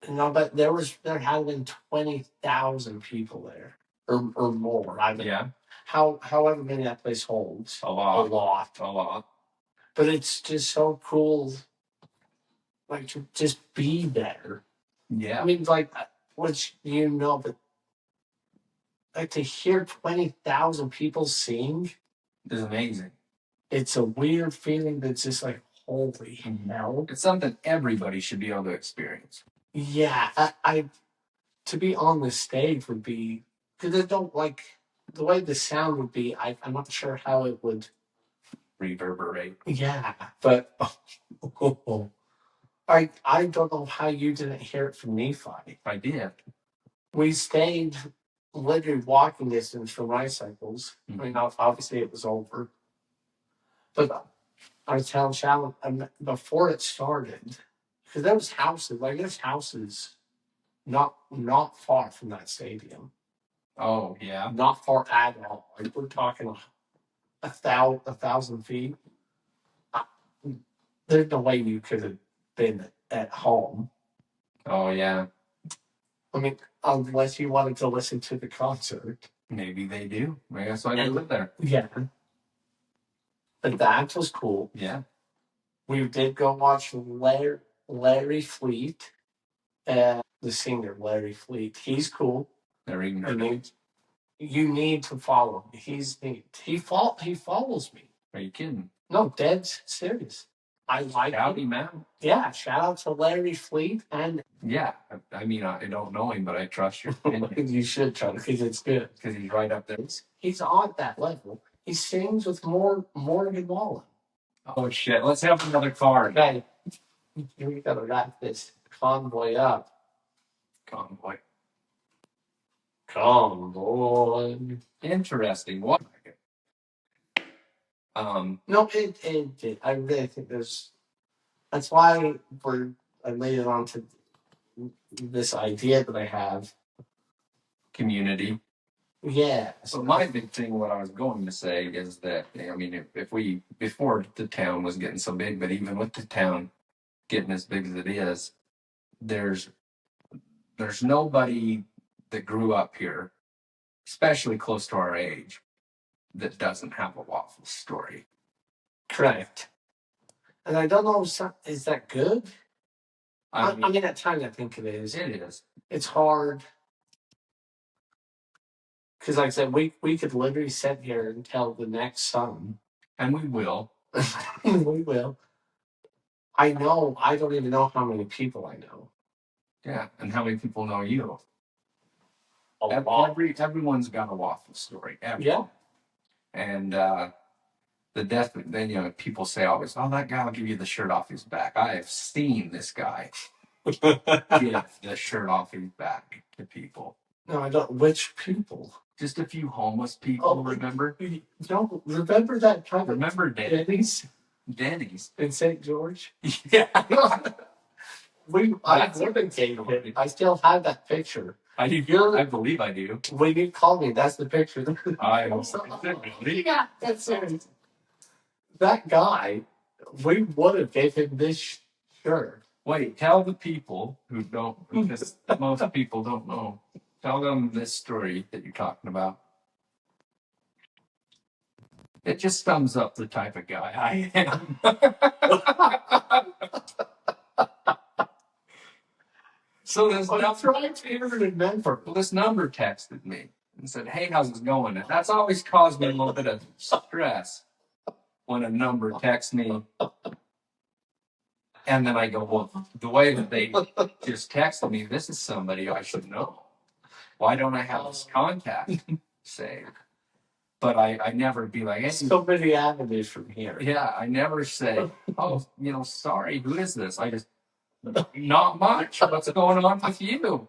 And I bet there had been 20,000 people there or more. Yeah. However many that place holds. A lot. A lot. But it's just so cool, like, to just be there. Yeah. I mean, like, which but like to hear 20,000 people sing, It's amazing. it's a weird feeling that's just like, holy hell. It's something everybody should be able to experience. Yeah, I to be on the stage would be, because I don't like the way the sound would be. I'm not sure how it would reverberate. Yeah, but I don't know how you didn't hear it from Nephi. I did. We stayed literally walking distance from Ricycles. Mm-hmm. I mean, obviously it was over, but I was telling Shalom before it started, because there was houses. Like, there's houses not far from that stadium. Oh yeah. Not far at all. Like, we're talking 1,000 feet. There's no way you could have been at home. Oh yeah. I mean, unless you wanted to listen to the concert. Maybe they do. Maybe that's why they live there. Yeah. But that was cool. Yeah. We did go watch Larry Fleet, the singer Larry Fleet. He's cool. They're ignorant. You need to follow him. He's neat. He follows me. Are you kidding? No, dead serious. I like him out. Yeah, shout out to Larry Fleet. And yeah, I mean, I don't know him, but I trust your opinion. You should try because it's good. Because he's right up there. He's on that level. He sings with Morgan Wallen. Oh shit! Let's have another card. Okay, we gotta wrap this convoy up. Convoy. Interesting. What? No, it. I really think that's why I laid it on to this idea that I have. Community. Yeah. So my big thing, what I was going to say is that, I mean, if we, before the town was getting so big, but even with the town getting as big as it is, there's nobody that grew up here, especially close to our age, that doesn't have a waffle story. Correct. And I don't know, is that good? I mean, at times I think it is. It is. It's hard. Because, like I said, we could literally sit here and tell the next son. And we will. We will. I know. I don't even know how many people I know. Yeah. And how many people know you? A lot. Everyone's got a waffle story. Yeah. And then people say always, "Oh, that guy will give you the shirt off his back." I have seen this guy give the shirt off his back to people. No, I don't. Which people? Just a few homeless people. Remember? You don't remember that kind of Remember Denny's Denny's in St. George? Yeah. I That's live in Cambridge. I still have that picture. I do. I believe I do. When you call me, that's the picture. I Yeah, that's serious. That guy, we would have gave him this shirt. Wait, tell the people who don't, because most people don't know. Tell them this story that you're talking about. It just sums up the type of guy I am. So this number texted me and said, "Hey, how's it going?" And that's always caused me a little bit of stress when a number texts me. And then I go, well, the way that they just texted me, this is somebody I should know. Why don't I have this contact saved? But I never be like, hey, so many avenues from here. Yeah, I never say, oh, sorry, who is this? I just, not much. What's going on with you?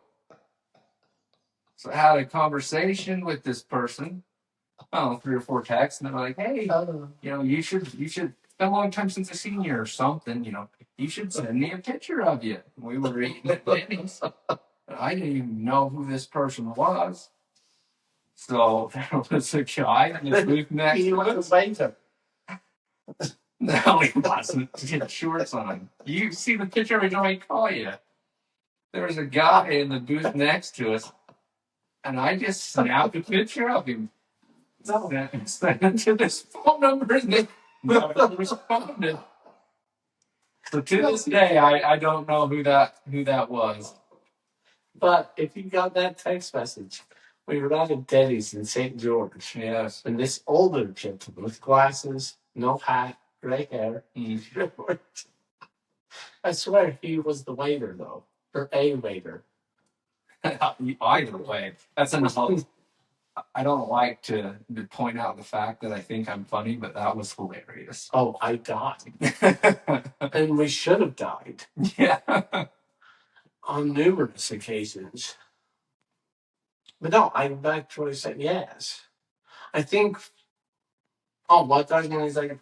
So I had a conversation with this person, 3 or 4 texts, and they're like, hey, you should, it's been a long time since I've seen you or something, you should send me a picture of you. We were eating at Denny's. I didn't even know who this person was. So there was a guy in the booth next to us. No, he wasn't. He had shorts on. You see the picture every time I call you. There was a guy in the booth next to us, and I just snapped a picture of him. And sent it to this phone number, and they never responded. So to this day, I don't know who that was. But if you got that text message, we were out at Denny's in St. George. Yes. And this older gentleman with glasses, no hat, gray hair. I swear he was the waiter, though. Or a waiter. Either way. That's enough. I don't like to point out the fact that I think I'm funny, but that was hilarious. Oh, I died. And we should have died. Yeah. On numerous occasions. But no, I actually said yes. I think, what I mean is like,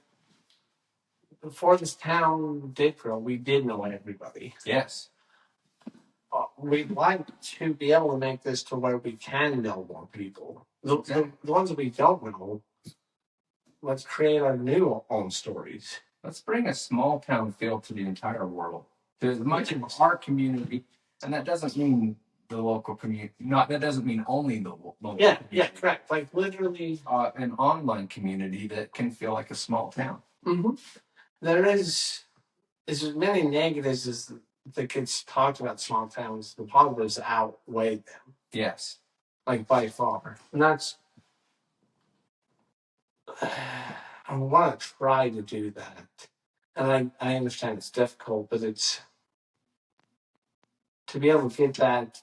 before this town did grow, we did know everybody. Yes. We'd like to be able to make this to where we can know more people. The ones that we don't know, let's create our new own stories. Let's bring a small town feel to the entire world. There's much of our community, and that doesn't mean the local community. That doesn't mean only the local community. Yeah, correct. Like literally an online community that can feel like a small town. Mm-hmm. There is as many negatives as the kids talked about small towns. The positives outweigh them. Yes. Like by far. And that's I want to try to do that. And I understand it's difficult, but it's to be able to get that,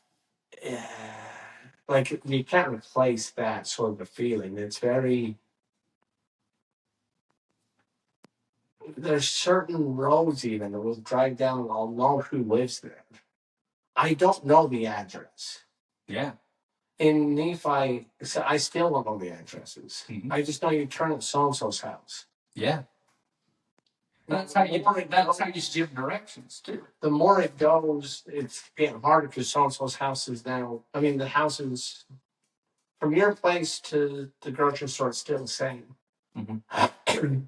like you can't replace that sort of a feeling. It's very, there's certain roads even that will drive down and I'll know who lives there. I don't know the address. Yeah. In Nephi, I still don't know the addresses. Mm-hmm. I just know you turn at so-and-so's house. Yeah. That's how you give directions too. The more it goes, it's getting harder because so-and-so's house is now, the houses from your place to the grocery store is still the same. Mm-hmm.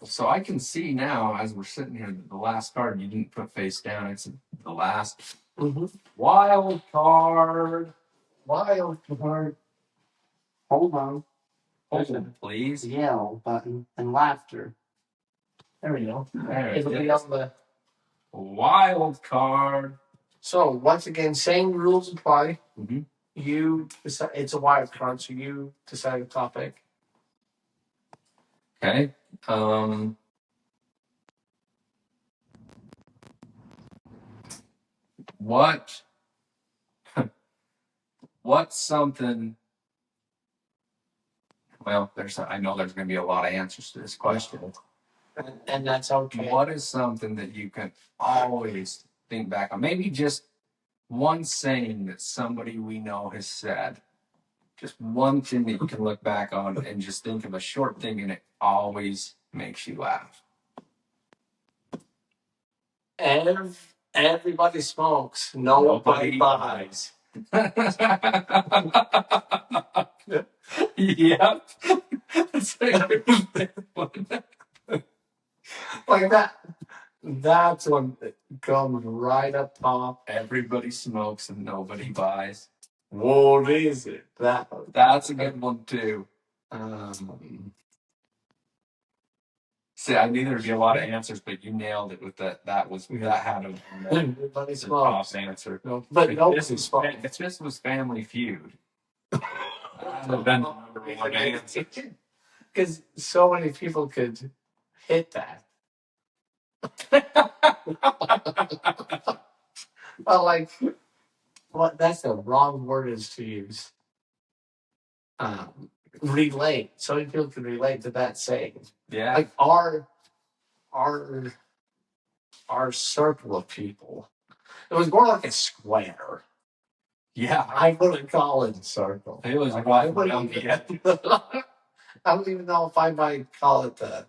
So I can see now as we're sitting here, the last card you didn't put face down. It's the last. Mm-hmm. Wild card. Hold on. Hold on, please. Yell button and laughter. There we go. It'll be on the wild card. So once again, same rules apply. Mm-hmm. You decide, it's a wild card, so you decide the topic. Okay. What's something? Well, I know there's going to be a lot of answers to this question. And that's okay. What is something that you can always think back on? Maybe just one saying that somebody we know has said. Just one thing that you can look back on and just think of a short thing and it always makes you laugh. Everybody smokes. Nobody buys. Yep. Like that. That's one that comes right up top. Everybody smokes and nobody buys. What is it? That's a good one too. See, I knew there'd be a lot of answers, but you nailed it with that. That had Everybody the smokes. top answer. No, but nobody smokes. If this was Family Feud, that would have been the number one answer. Because so many people could hit that. Well, like, what? That's the wrong word is to use. Relate. So many people can relate to that saying. Yeah. Like our circle of people. It was more like a square. Yeah. I wouldn't call it a circle. It was Like, right I wouldn't around the end. I don't even know if I might call it the.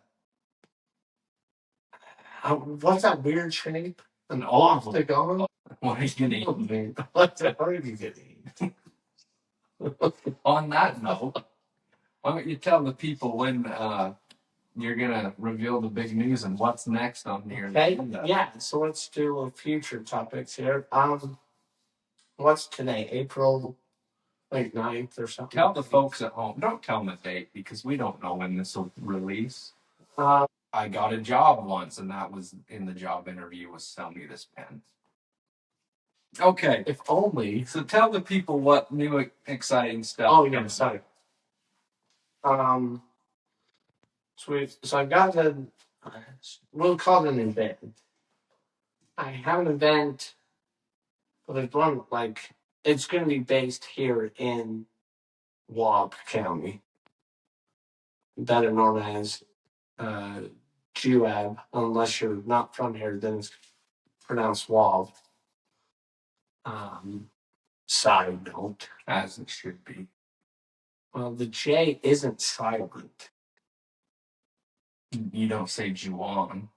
What's that weird shape? An octagon? What are you gonna eat? What are you gonna eat? On that note, why don't you tell the people when you're gonna reveal the big news and what's next on your agenda? Yeah, so let's do future topics here. What's today? April 9th or something. Tell the folks at home. Don't tell them the date because we don't know when this will release. I got a job once, and that was in the job interview was sell me this pen. Okay. If only. So tell the people what new exciting stuff. Oh yeah, sorry. So I got we'll call it an event. I have an event, but it's one like it's going to be based here in Waub County, better known as GWAB. Unless you're not from here, then it's pronounced Waub. Side note, As it should be. well, the J isn't silent. You don't say Juwan.